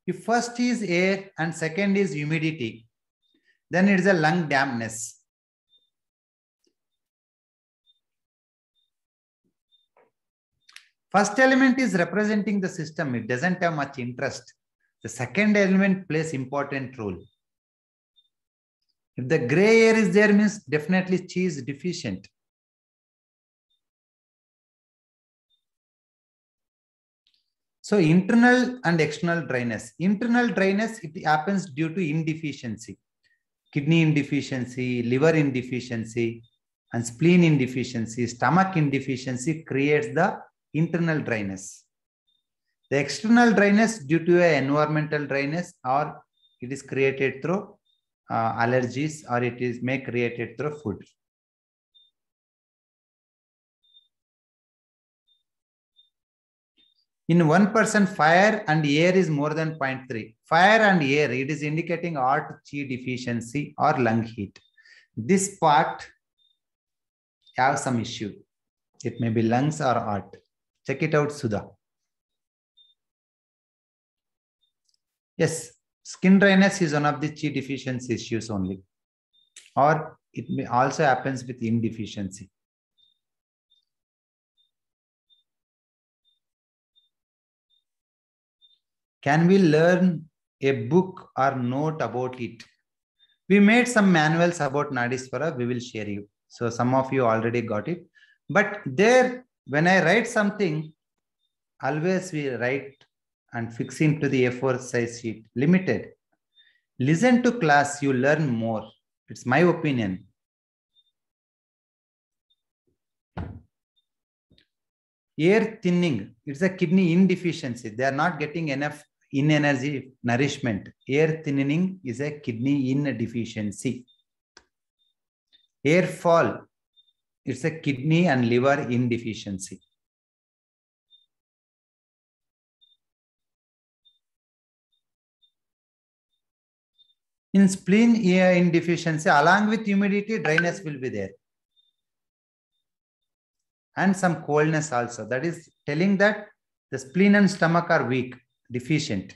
If first is air and second is humidity, then it is a lung dampness. First element is representing the system. It doesn't have much interest. The second element plays important role. If the gray air is there, means definitely chi is deficient. So internal and external dryness. Internal dryness, it happens due to indeficiency. Kidney indeficiency, liver indeficiency, and spleen indeficiency, stomach indeficiency creates the internal dryness. The external dryness due to an environmental dryness, or it is created through allergies, or it is may created through food. In one person, fire and air is more than 0.3. Fire and air, it is indicating heart chi deficiency or lung heat. This part have some issue. It may be lungs or heart. Check it out, Sudha. Yes, skin dryness is one of the chi deficiency issues only. Or it may also happens with indeficiency. Can we learn a book or note about it? We made some manuals about Nadiswara. We will share you. So some of you already got it. But there, when I write something, always we write and fix into the A4 size sheet, limited. Listen to class, you learn more. It's my opinion. Air thinning, it's a kidney indeficiency. They are not getting enough in energy nourishment. Air thinning is a kidney indeficiency. Air fall, it's a kidney and liver indeficiency. In spleen indeficiency, along with humidity, dryness will be there. And some coldness also. That is telling that the spleen and stomach are weak, deficient.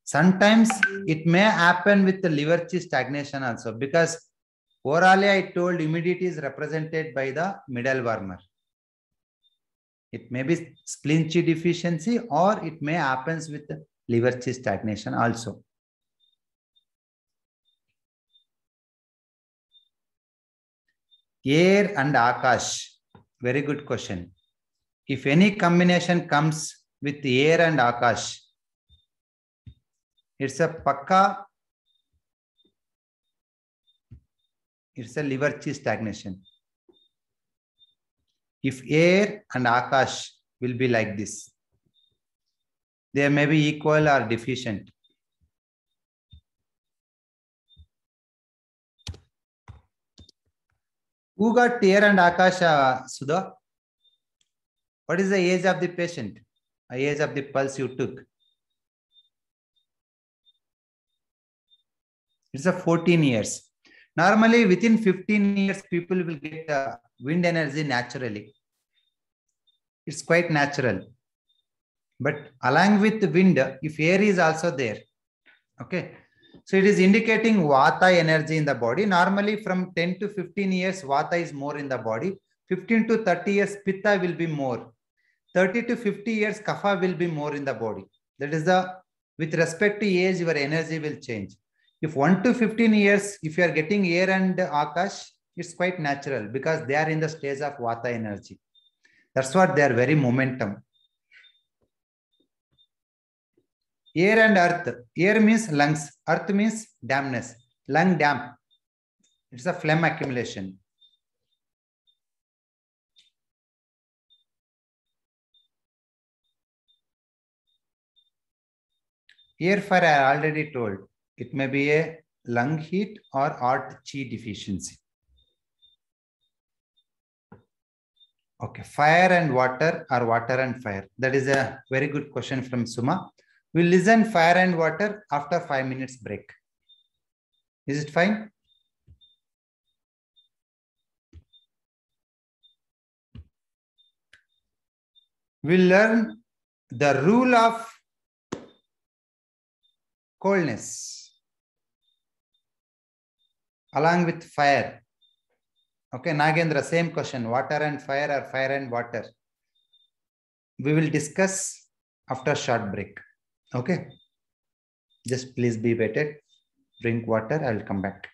Sometimes it may happen with the liver chi stagnation also, because orally I told humidity is represented by the middle warmer. It may be spleen chi deficiency, or it may happen with the liver chi stagnation also. Air and Akash, very good question. If any combination comes with air and Akash, it's a pakka, it's a liver chi stagnation. If air and Akash will be like this, they may be equal or deficient. Who got air and Akash, Sudha? What is the age of the patient? The age of the pulse you took? It's a 14 years. Normally, within 15 years, people will get wind energy naturally. It's quite natural. But along with the wind, if air is also there, okay. So it is indicating Vata energy in the body. Normally, from 10 to 15 years, Vata is more in the body. 15 to 30 years, Pitta will be more. 30 to 50 years, Kapha will be more in the body. That is with respect to age, your energy will change. If 1 to 15 years, if you are getting air and Akash, it's quite natural because they are in the stage of Vata energy. That's what they are very momentum. Air and earth. Air means lungs. Earth means dampness. Lung damp. It's a phlegm accumulation. Air fire, I already told. It may be a lung heat or earth chi deficiency. Okay, fire and water or water and fire. That is a very good question from Suma. We'll listen fire and water after 5 minutes break. Is it fine? We'll learn the rule of coldness along with fire. Okay, Nagendra, same question. Water and fire or fire and water? We will discuss after short break. Okay. Just please be waited. Drink water. I will come back.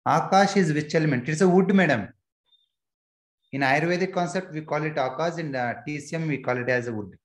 Akash is which element? It's a wood, madam. In Ayurvedic concept, we call it Akash. In TCM, we call it as a wood.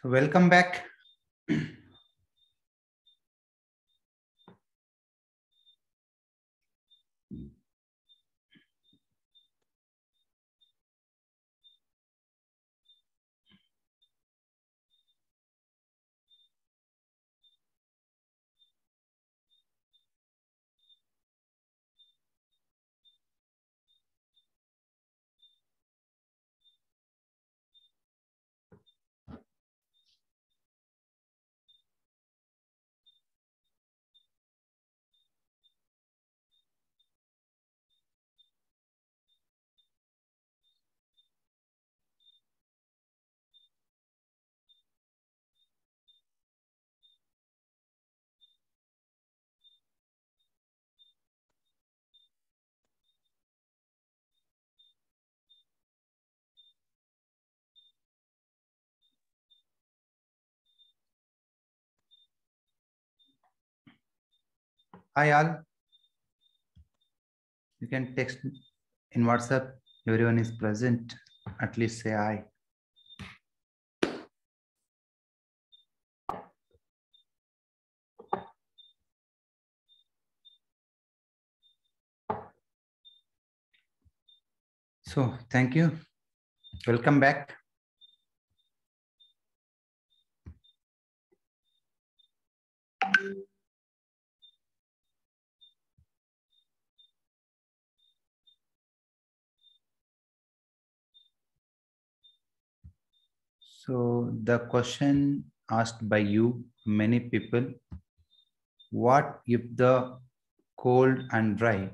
So welcome back. Hi all. You can text in WhatsApp. Everyone is present. At least say hi. So thank you. Welcome back. So the question asked by you, many people, what if the cold and dry?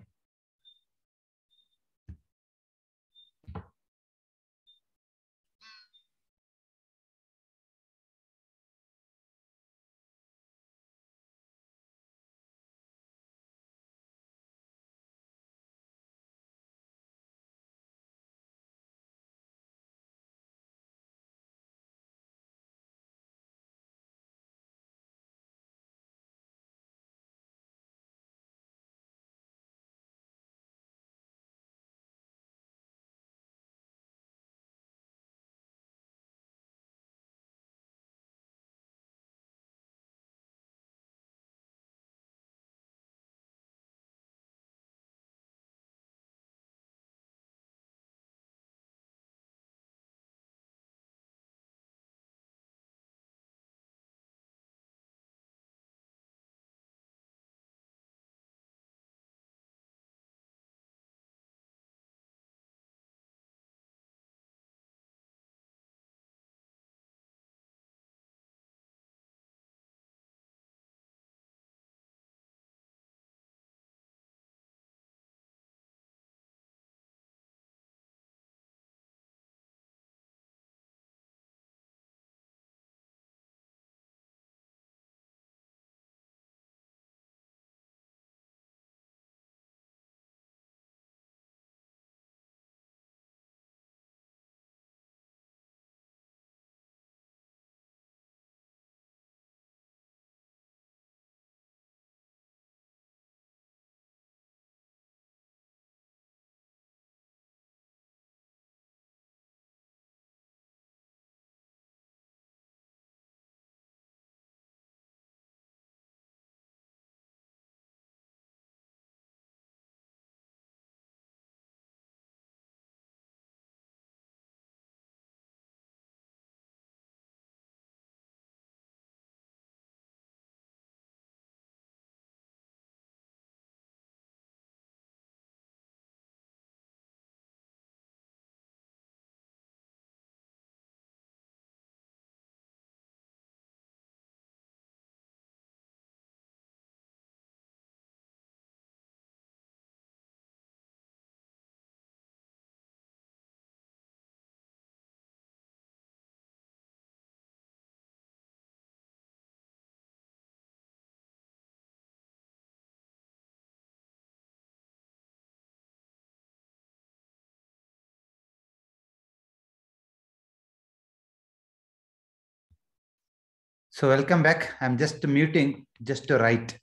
So welcome back. I'm just muting just to write.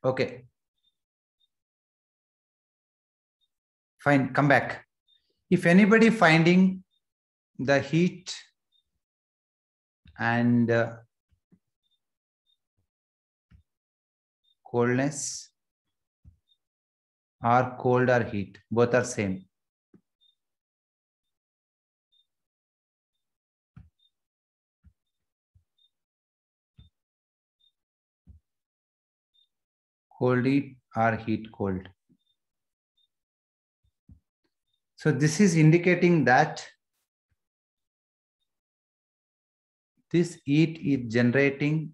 Okay. Fine, come back. If anybody finding the heat and coldness, or cold or heat, both are same. Cold heat or heat cold. So this is indicating that this heat is generating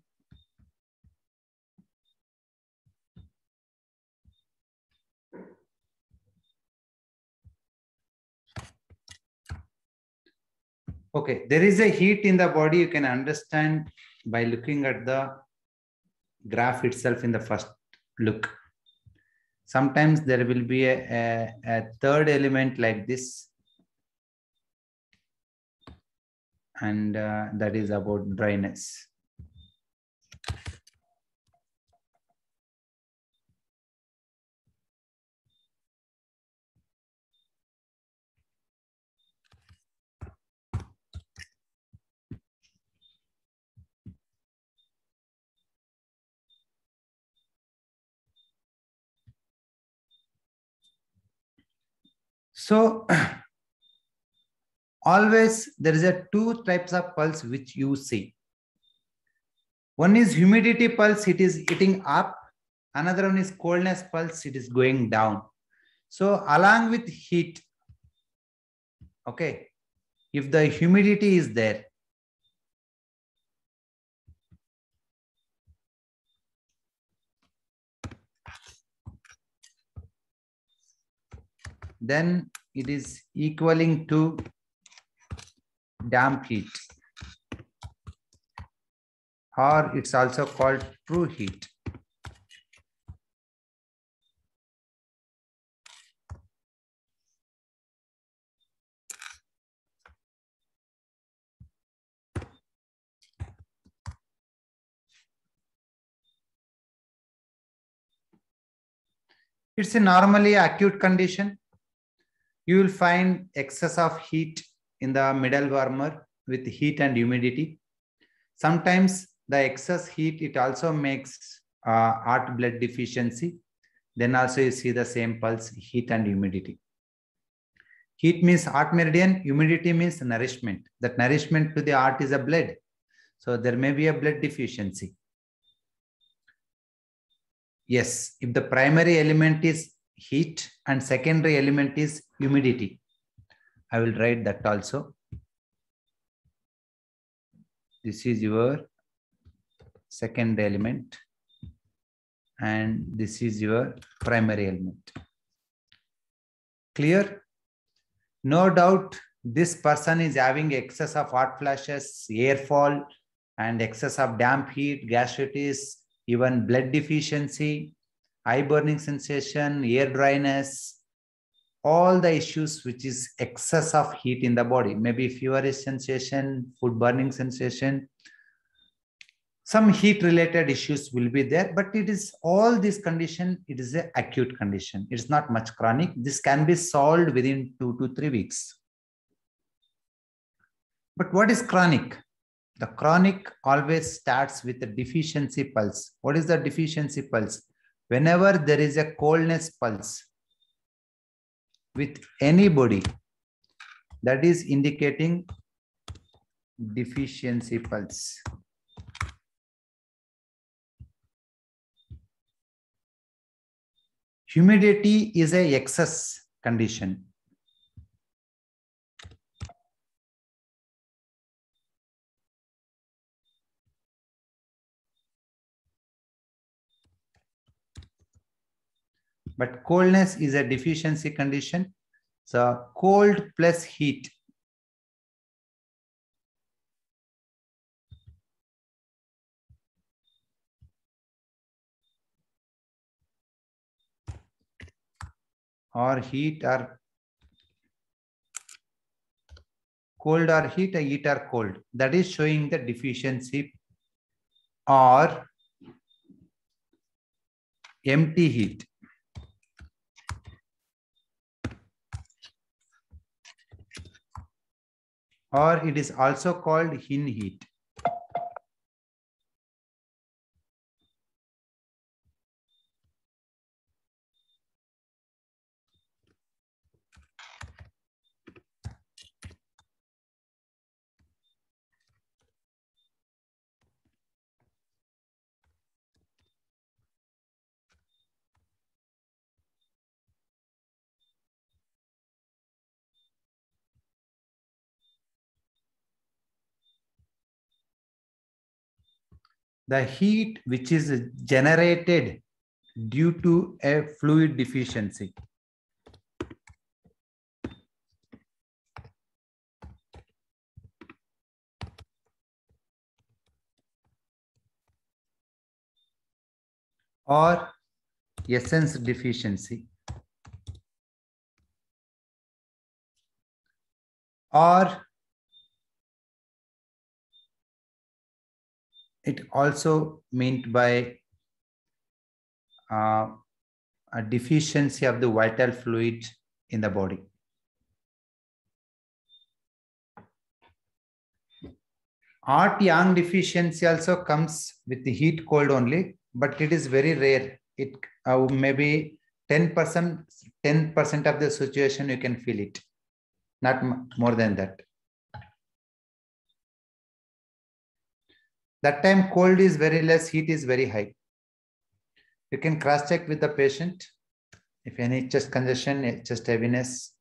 okay, there is a heat in the body. You can understand by looking at the graph itself in the first look. Sometimes there will be a third element like this, and that is about dryness. So always there is a two types of pulse which you see. One is humidity pulse, it is hitting up. Another one is coldness pulse, it is going down. So along with heat, okay, if the humidity is there, then it is equaling to damp heat, or it's also called true heat. It's a normally acute condition. You will find excess of heat in the middle warmer with heat and humidity. Sometimes the excess heat, it also makes heart blood deficiency. Then also you see the same pulse, heat and humidity. Heat means heart meridian, humidity means nourishment. That nourishment to the heart is a blood. So there may be a blood deficiency. Yes, if the primary element is heat and secondary element is humidity, I will write that also. This is your second element and this is your primary element. Clear? No doubt this person is having excess of hot flashes, air fall, and excess of damp heat, gastritis, even blood deficiency, eye burning sensation, air dryness, all the issues which is excess of heat in the body, maybe feverish sensation, food burning sensation, some heat related issues will be there, but it is all this condition, it is an acute condition. It's not much chronic. This can be solved within 2 to 3 weeks. But what is chronic? The chronic always starts with a deficiency pulse. What is the deficiency pulse? Whenever there is a coldness pulse with anybody, that is indicating deficiency pulse. Humidity is a excess condition. But coldness is a deficiency condition. So cold plus heat. Or heat or cold or heat or cold. That is showing the deficiency or empty heat. Or it is also called in heat. the heat which is generated due to a fluid deficiency. Or essence deficiency. Or it also meant by a deficiency of the vital fluid in the body. Art-yang deficiency also comes with the heat cold only, but it is very rare. It maybe 10% of the situation you can feel it, not more than that. That time cold is very less, heat is very high. You can cross-check with the patient. If any chest congestion, chest heaviness,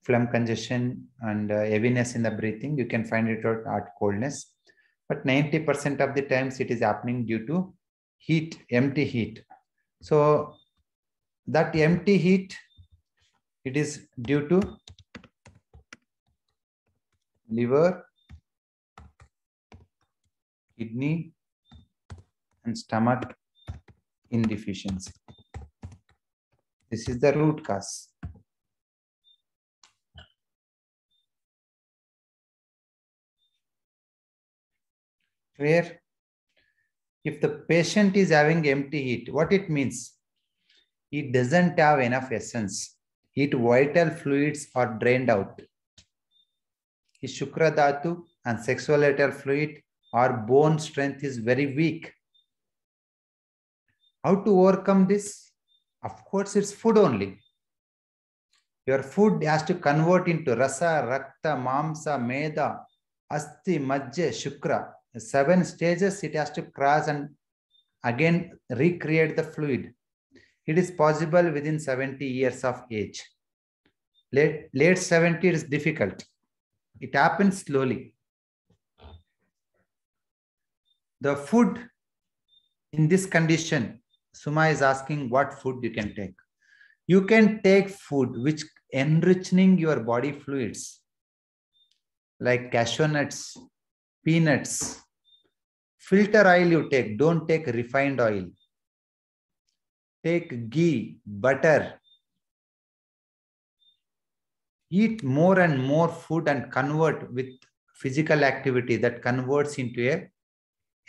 phlegm congestion, and heaviness in the breathing, you can find it out at coldness. But 90% of the times it is happening due to heat, empty heat. So that empty heat, it is due to liver, kidney, and stomach indeficiency. This is the root cause. Clear? If the patient is having empty heat, what it means? He doesn't have enough essence. His vital fluids are drained out. His Shukra Dhatu and sexual vital fluid or bone strength is very weak. How to overcome this? Of course, it's food only. Your food has to convert into rasa, rakta, mamsa, meda, asti, majja, shukra. 7 stages it has to cross and again recreate the fluid. It is possible within 70 years of age. Late 70 is difficult. It happens slowly. The food in this condition, Suma is asking what food you can take. You can take food which enriching your body fluids like cashew nuts, peanuts. Filter oil you take, don't take refined oil. Take ghee, butter. Eat more and more food and convert with physical activity that converts into a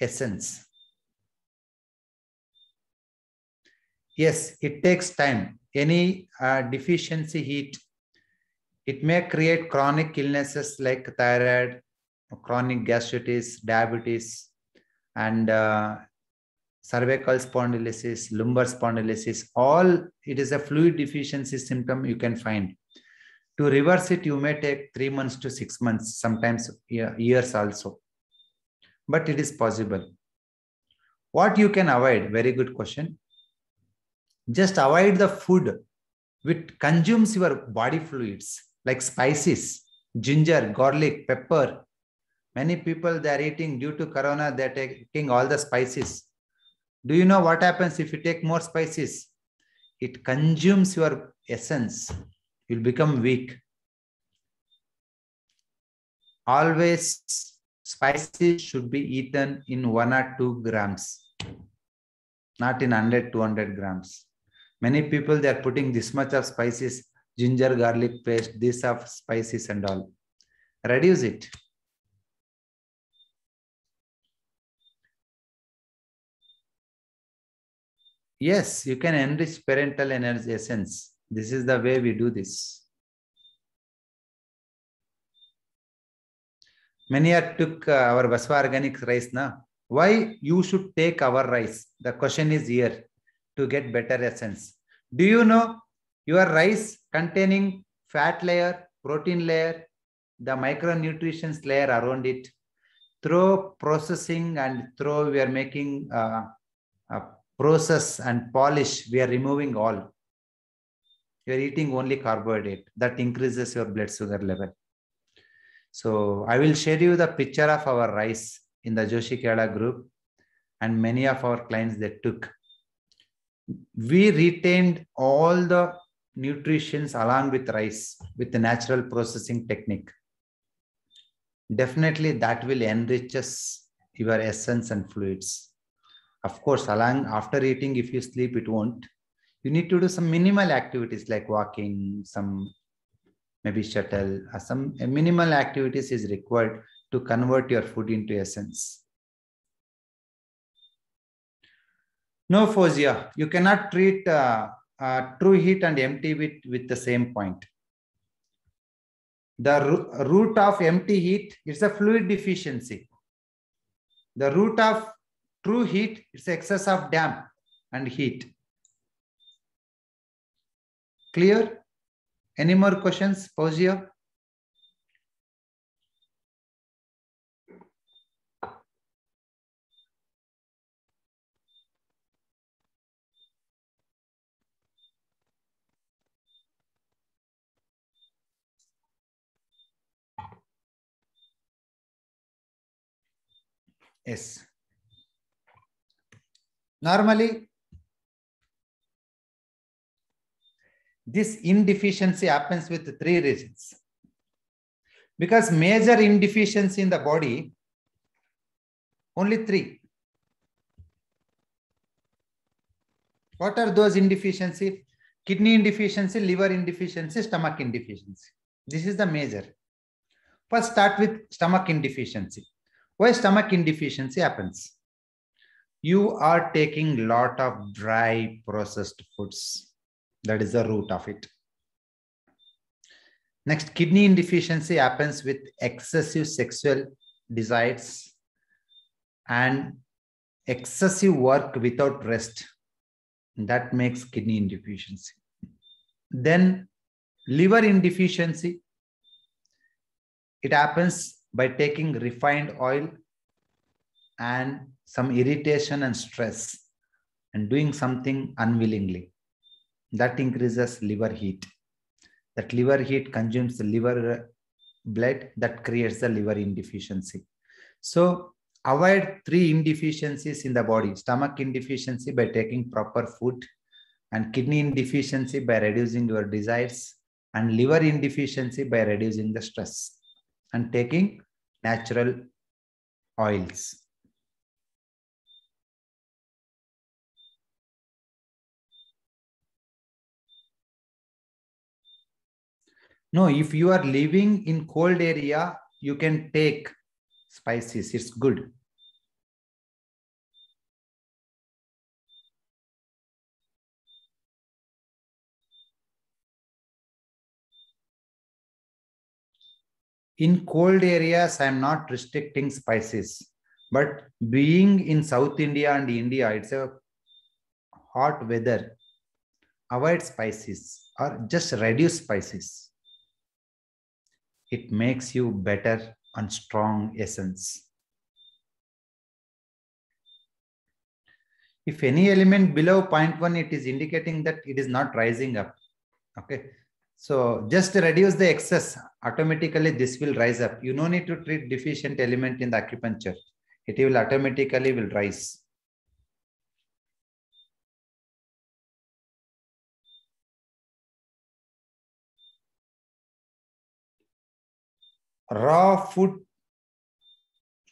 essence. Yes, it takes time. Any deficiency heat, it may create chronic illnesses like thyroid, chronic gastritis, diabetes, and cervical spondylosis, lumbar spondylosis. All it is a fluid deficiency symptom you can find. To reverse it, you may take 3 months to 6 months, sometimes years also. But it is possible. What you can avoid? Very good question. Just avoid the food which consumes your body fluids like spices, ginger, garlic, pepper. Many people, they are eating due to corona, they are taking all the spices. Do you know what happens if you take more spices? It consumes your essence. You'll become weak. Always spices should be eaten in 1 or 2 grams, not in 100, 200 grams. Many people, they are putting this much of spices, ginger, garlic paste, this of spices and all. Reduce it. Yes, you can enrich parental energy essence. This is the way we do this. Many took our Basva organic rice now. Why you should take our rice? The question is here to get better essence. Do you know your rice containing fat layer, protein layer, the micronutrients layer around it? Through processing and through we are making process and polish, we are removing all. You are eating only carbohydrate. That increases your blood sugar level. So I will share you the picture of our rice in the Joshi Kerala group. and many of our clients, they took. We retained all the nutrients along with rice with the natural processing technique. Definitely that will enrich us, your essence and fluids. Of course, along after eating, if you sleep, it won't. You need to do some minimal activities like walking, some maybe shuttle, or some minimal activities is required to convert your food into essence. No, Fozia, you cannot treat true heat and empty heat with the same point. The root of empty heat is a fluid deficiency. The root of true heat is excess of damp and heat. Clear? Any more questions, Fozia? Yes. Normally, this indeficiency happens with 3 reasons. Because major indeficiency in the body, only 3. What are those indeficiency? Kidney indeficiency, liver indeficiency, stomach indeficiency. This is the major. First, start with stomach indeficiency. Why stomach indeficiency happens? You are taking a lot of dry processed foods. That is the root of it. Next, kidney indeficiency happens with excessive sexual desires and excessive work without rest. That makes kidney indeficiency. Then liver indeficiency. It happens by taking refined oil and some irritation and stress and doing something unwillingly. That increases liver heat. That liver heat consumes the liver blood, that creates the liver indeficiency. So avoid 3 indeficiencies in the body: stomach indeficiency by taking proper food, and kidney indeficiency by reducing your desires, and liver indeficiency by reducing the stress and taking natural oils. No, if you are living in cold area, you can take spices. It's good. In cold areas, I'm not restricting spices. But being in South India and India, it's a hot weather. Avoid spices or just reduce spices. It makes you better and strong essence. If any element below 0.1, it is indicating that it is not rising up. Okay. So just reduce the excess. Automatically, this will rise up. You no need to treat deficient element in the acupuncture. It will automatically will rise. Raw food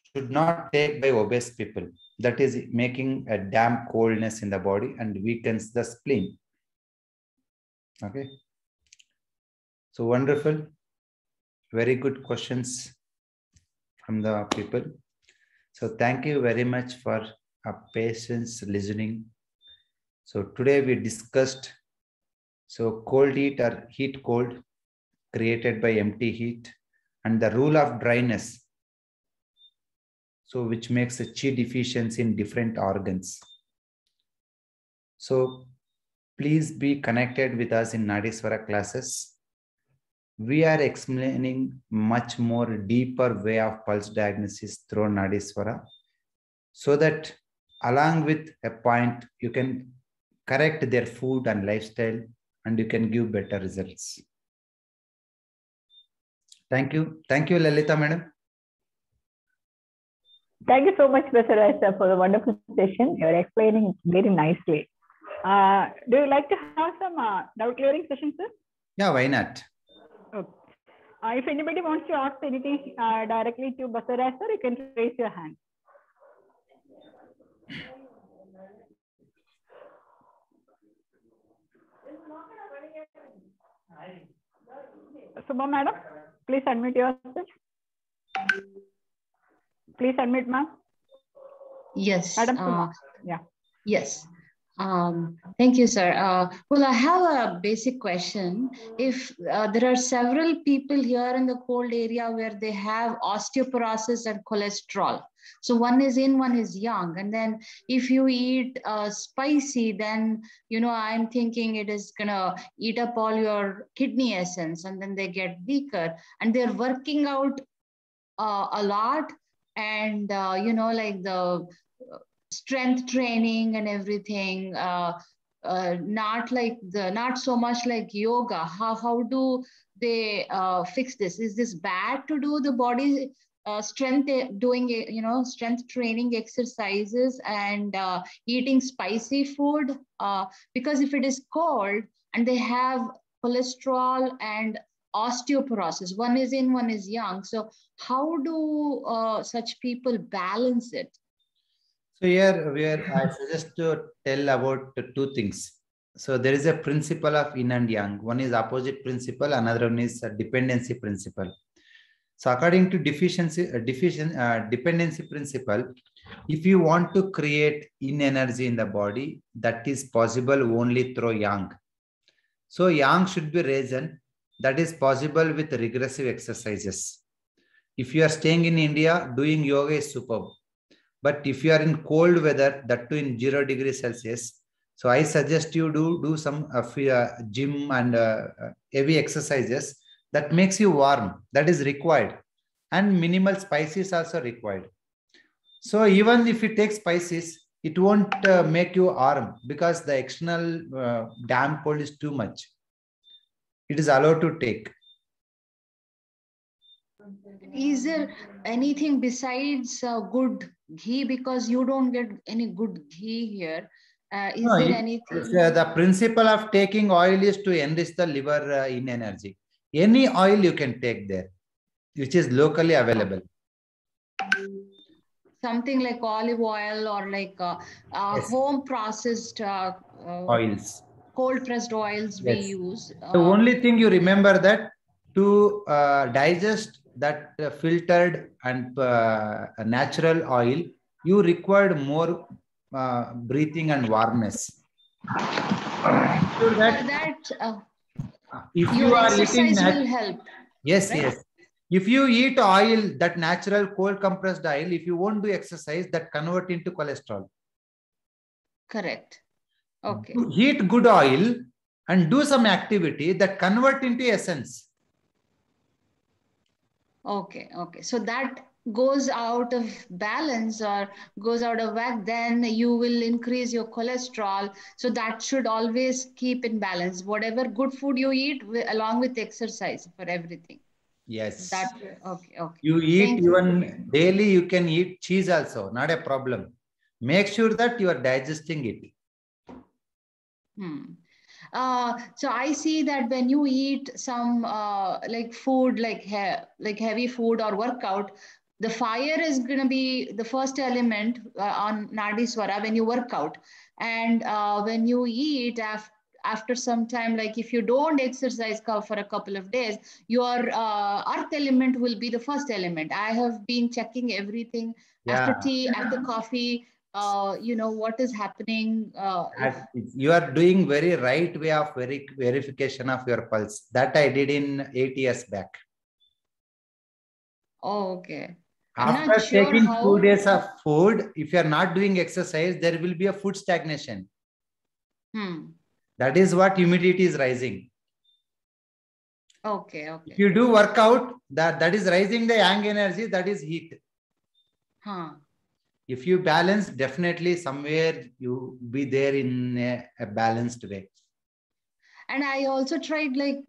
should not take by obese people. That is making a damp coldness in the body and weakens the spleen. Okay. So wonderful. Very good questions from the people. So thank you very much for patience listening. So today we discussed cold heat or heat cold created by empty heat and the rule of dryness. So which makes a chi deficiency in different organs. So please be connected with us in Nadiswara classes. We are explaining much more deeper way of pulse diagnosis through Nadiswara, so that along with a point, you can correct their food and lifestyle and you can give better results. Thank you. Thank you, Lalita madam. Thank you so much, Professor Esther, for the wonderful session. You're explaining very nicely. Do you like to have some doubt clearing sessions, sir? Yeah, why not? Okay. If anybody wants to ask anything directly to Professor Esther, you can raise your hand. Subha madam, please unmute yourself. Please unmute, ma'am. Yes. Madam, yeah. Yes. Thank you, sir. Well, I have a basic question. If there are several people here in the cold area where they have osteoporosis and cholesterol, so one is in, one is young, and then if you eat spicy, then, you know, I'm thinking it is gonna eat up all your kidney essence, and then they get weaker, and they're working out a lot, and you know, like the strength training and everything, not so much like yoga. How do they fix this? Is this bad to do the body strength, doing, you know, strength training exercises and eating spicy food? Because if it is cold and they have cholesterol and osteoporosis, one is in, one is young, so how do such people balance it? So here I suggest to tell about two things. So there is a principle of yin and yang. One is opposite principle, another one is a dependency principle. So according to dependency principle, if you want to create yin energy in the body, that is possible only through yang. So yang should be risen. That is possible with regressive exercises. If you are staying in India, doing yoga is superb. But if you are in cold weather, that too in 0 degrees Celsius, so I suggest you do some gym and heavy exercises that makes you warm. That is required. And minimal spices also required. So even if you take spices, it won't make you warm because the external damp cold is too much. It is allowed to take. Is there anything besides good ghee? Because you don't get any good ghee here. Is there anything? The principle of taking oil is to enrich the liver in energy. Any oil you can take there, which is locally available. Something like olive oil or like Yes. home processed Oils. Cold pressed oils we use. The only thing you remember that to digest that filtered and natural oil, you required more breathing and warmness. So if you are eating, will help. Yes, right? Yes. If you eat oil, that natural cold compressed oil, if you won't do exercise, that convert into cholesterol. Correct. Okay. Heat good oil and do some activity that convert into essence. Okay. Okay. So that goes out of balance or goes out of whack, then you will increase your cholesterol. So that should always keep in balance. Whatever good food you eat along with exercise for everything. Yes. Okay. Okay. You eat even daily, you can eat cheese also, not a problem. Make sure that you are digesting it. So I see that when you eat some like food, like heavy food or workout, the fire is going to be the first element on Nadiswara when you work out. And when you eat after some time, like if you don't exercise for a couple of days, your earth element will be the first element. I have been checking everything after tea, after coffee. You know what is happening. You are doing very right way of verification of your pulse. That I did in 8 years back. Oh, okay. After taking 2 days of food, if you are not doing exercise, there will be a food stagnation. That is what humidity is rising. Okay, okay. If you do workout, that is rising the yang energy, that is heat. If you balance, definitely somewhere you be there in a balanced way. And I also tried like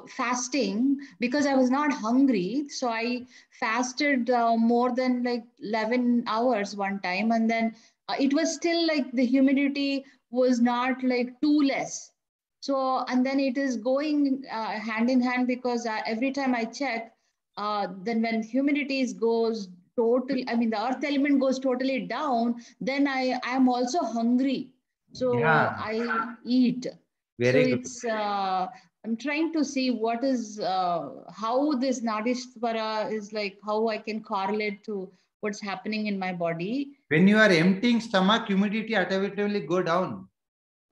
fasting because I was not hungry. So I fasted more than like 11 hours one time. And then it was still like the humidity was not like too less. So, and then it is going hand in hand because every time I check, then when humidity goes totally, I mean, the earth element goes totally down, then I am also hungry. So Yeah, I eat. So very good. it's, I'm trying to see what is, how this Nadishvara is like, how I can correlate to what's happening in my body. When you are emptying stomach, humidity automatically go down.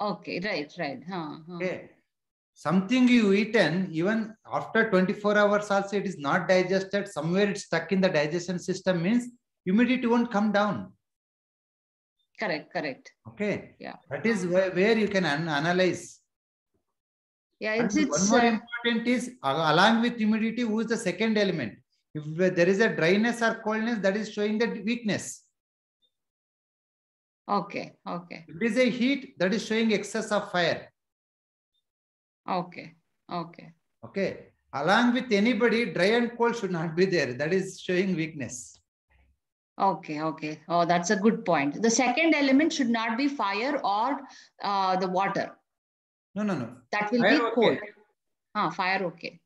Okay, right. Okay. Something you eaten, even after 24 hours also, it is not digested. Somewhere it's stuck in the digestion system, means humidity won't come down. Correct. Okay. Yeah. That is where you can analyze. Yeah, And one more important is, along with humidity, who is the second element? If there is a dryness or coldness, that is showing the weakness. Okay. If it is a heat, that is showing excess of fire. Okay. Okay. Along with anybody, dry and cold should not be there. That is showing weakness. Okay. Oh, that's a good point. The second element should not be fire or the water. No. That will fire, be cold. Okay. Fire, okay.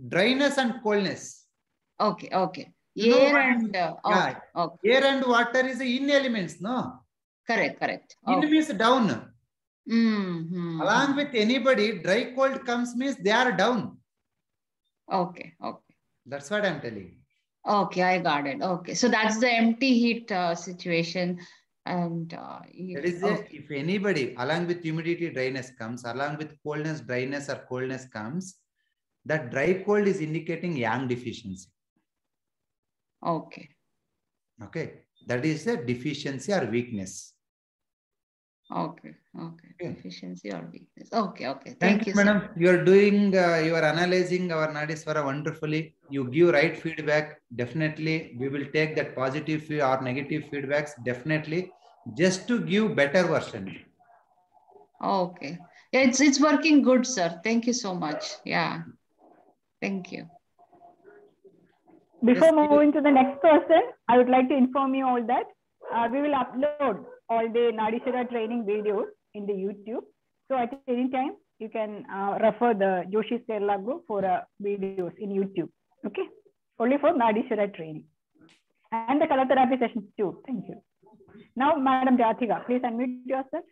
Dryness and coldness. Okay. Air and water is the in elements, no? Correct. In means down. Mm-hmm. Along with anybody, dry cold comes means they are down. Okay. That's what I'm telling. Okay, I got it. Okay, so that's the empty heat situation. And that is if anybody, along with humidity, dryness comes, along with coldness, dryness or coldness comes, that dry cold is indicating yang deficiency. Okay. That is a deficiency or weakness. Okay. Deficiency or weakness. Okay. Thank you, madam. You are doing, you are analyzing our Nadiswara wonderfully. You give right feedback. Definitely, we will take that positive or negative feedbacks. Definitely, just to give better version. Okay. Yeah, it's working good, sir. Thank you so much. Yeah. Thank you. Before moving to the next person, I would like to inform you all that we will upload all the Nadishvara training videos in the YouTube. So at any time, you can refer the Joshi Kerala group for videos in YouTube. Okay, only for Nadishvara training and the color therapy sessions too. Thank you. Now, Madam Jathika, please unmute yourself.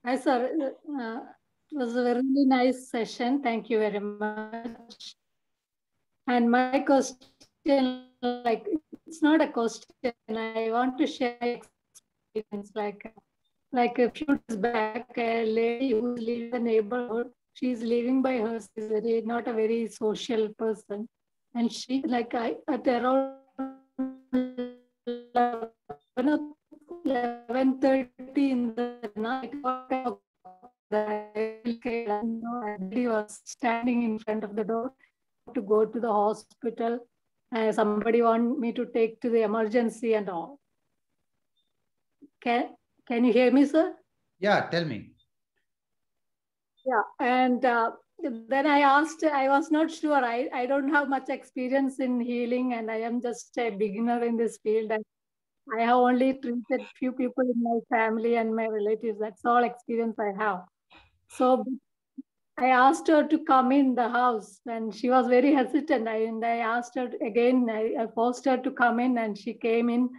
Hi, sir. It was a very nice session. Thank you very much. And my question, like, it's not a question. I want to share experience. Like a few days back, a lady who's living in the neighborhood, she's living by herself. She's not a very social person. And she, like, at around 11:30 in the night, he was standing in front of the door to go to the hospital. Somebody want me to take to the emergency and all. Can you hear me, sir? Yeah, tell me. Yeah, and then I asked, I was not sure. I don't have much experience in healing, and I am just a beginner in this field. And I have only treated few people in my family and my relatives. That's all experience I have. So I asked her to come in the house, and she was very hesitant. And I asked her again, I forced her to come in, and she came in,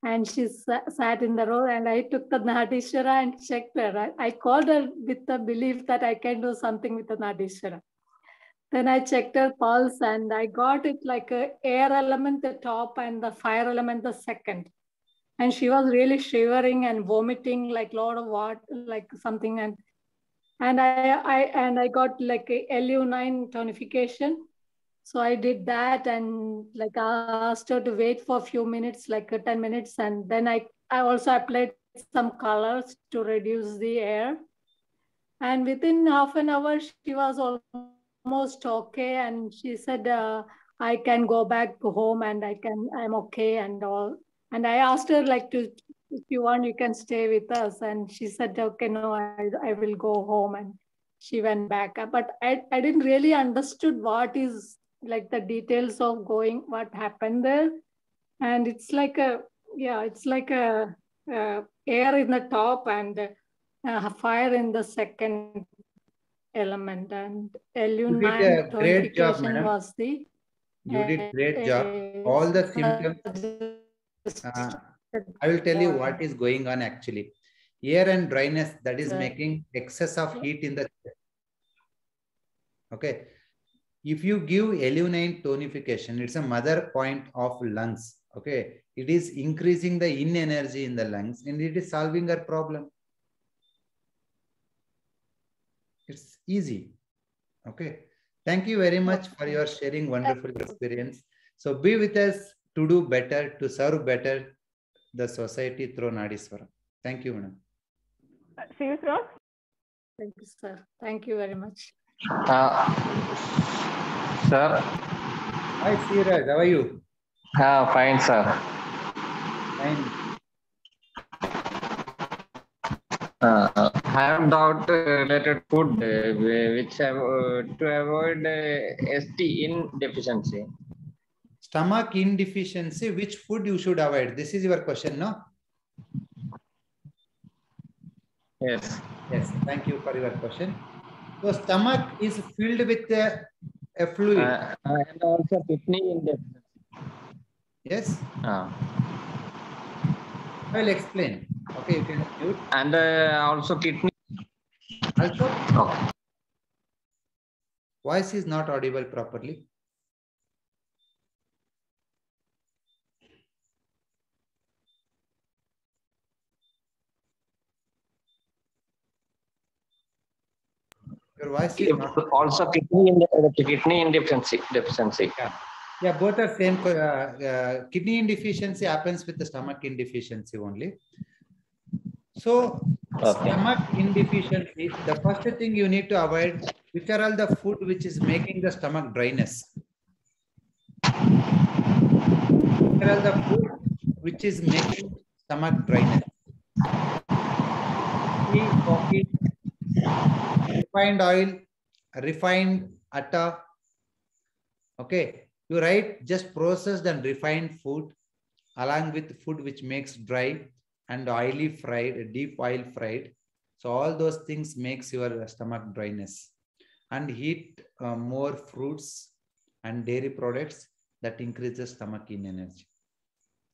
and she sat in the row, and I took the Nadishvara and checked her. I called her with the belief that I can do something with the Nadishvara. Then I checked her pulse, and I got it like a air element the top and the fire element the second. And she was really shivering and vomiting like a lot of water, like something. And I got like a LU9 tonification. So I did that, and like I asked her to wait for a few minutes, like 10 minutes. And then I also applied some colors to reduce the air. And within half an hour, she was almost okay. And she said, I can go back home and I'm okay and all. And I asked her like to if you want, you can stay with us. And she said, okay, no, I will go home. And she went back. But I didn't really understood what is like the details of going, what happened there. And it's like a, yeah, it's like a air in the top and fire in the second element. And LU9 tonification was the... You did great job. All the symptoms, I will tell you what is going on actually. Air and dryness, that is making excess of heat in the chest. Okay. If you give LU9 tonification, it's a mother point of lungs. Okay. It is increasing the in energy in the lungs and it is solving our problem. It's easy. Okay. Thank you very much for your sharing wonderful experience. So be with us to do better, to serve better the society through Nadiswaram. Thank you, madam. See you, sir. Thank you, sir. Thank you very much. Sir. Hi, Siraj. How are you? Fine, sir. Fine. I have doubt related food which to avoid ST in deficiency. Stomach indeficiency, which food you should avoid? This is your question, no? Yes. Yes, thank you for your question. So stomach is filled with a fluid. And also kidney indeficiency. Yes? I will explain. Okay, you can mute. And also kidney. Also? Okay. Voice is not audible properly. Your voice is not... Also kidney indeficiency. Yeah, both are same. Kidney indeficiency happens with the stomach indeficiency only. So stomach indeficiency, the first thing you need to avoid, which are all the food which is making the stomach dryness. Which are all the food which is making stomach dryness. Tea, coffee, refined oil, refined atta. Okay. You write just processed and refined food along with food which makes dry and oily fried, deep oil fried. So all those things makes your stomach dryness. And eat more fruits and dairy products that increases stomach in energy.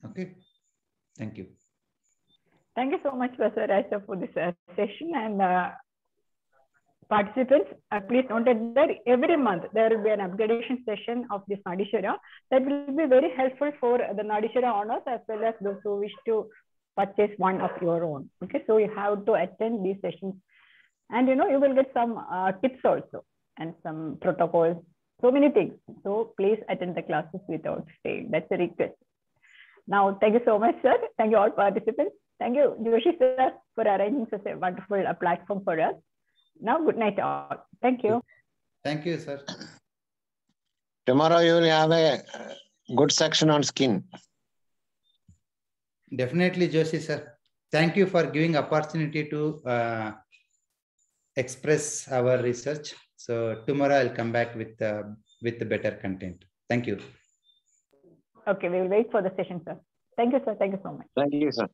Okay. Thank you. Thank you so much, Professor Raja, for this session. And participants, please note that every month there will be an upgradation session of this Nadishwara that will be very helpful for the Nadishwara owners as well as those who wish to purchase one of your own. Okay, so you have to attend these sessions, and you will get some tips also and some protocols, so many things. So please attend the classes without fail. That's a request. Now, thank you so much, sir. Thank you all participants. Thank you, Joshi sir, for arranging such a wonderful platform for us. Now, good night all. Thank you. Thank you, sir. Tomorrow you will have a good section on skin. Definitely, Joshi sir. Thank you for giving opportunity to express our research. So tomorrow I'll come back with the better content. Thank you. Okay, we will wait for the session, sir. Thank you, sir. Thank you so much. Thank you, sir.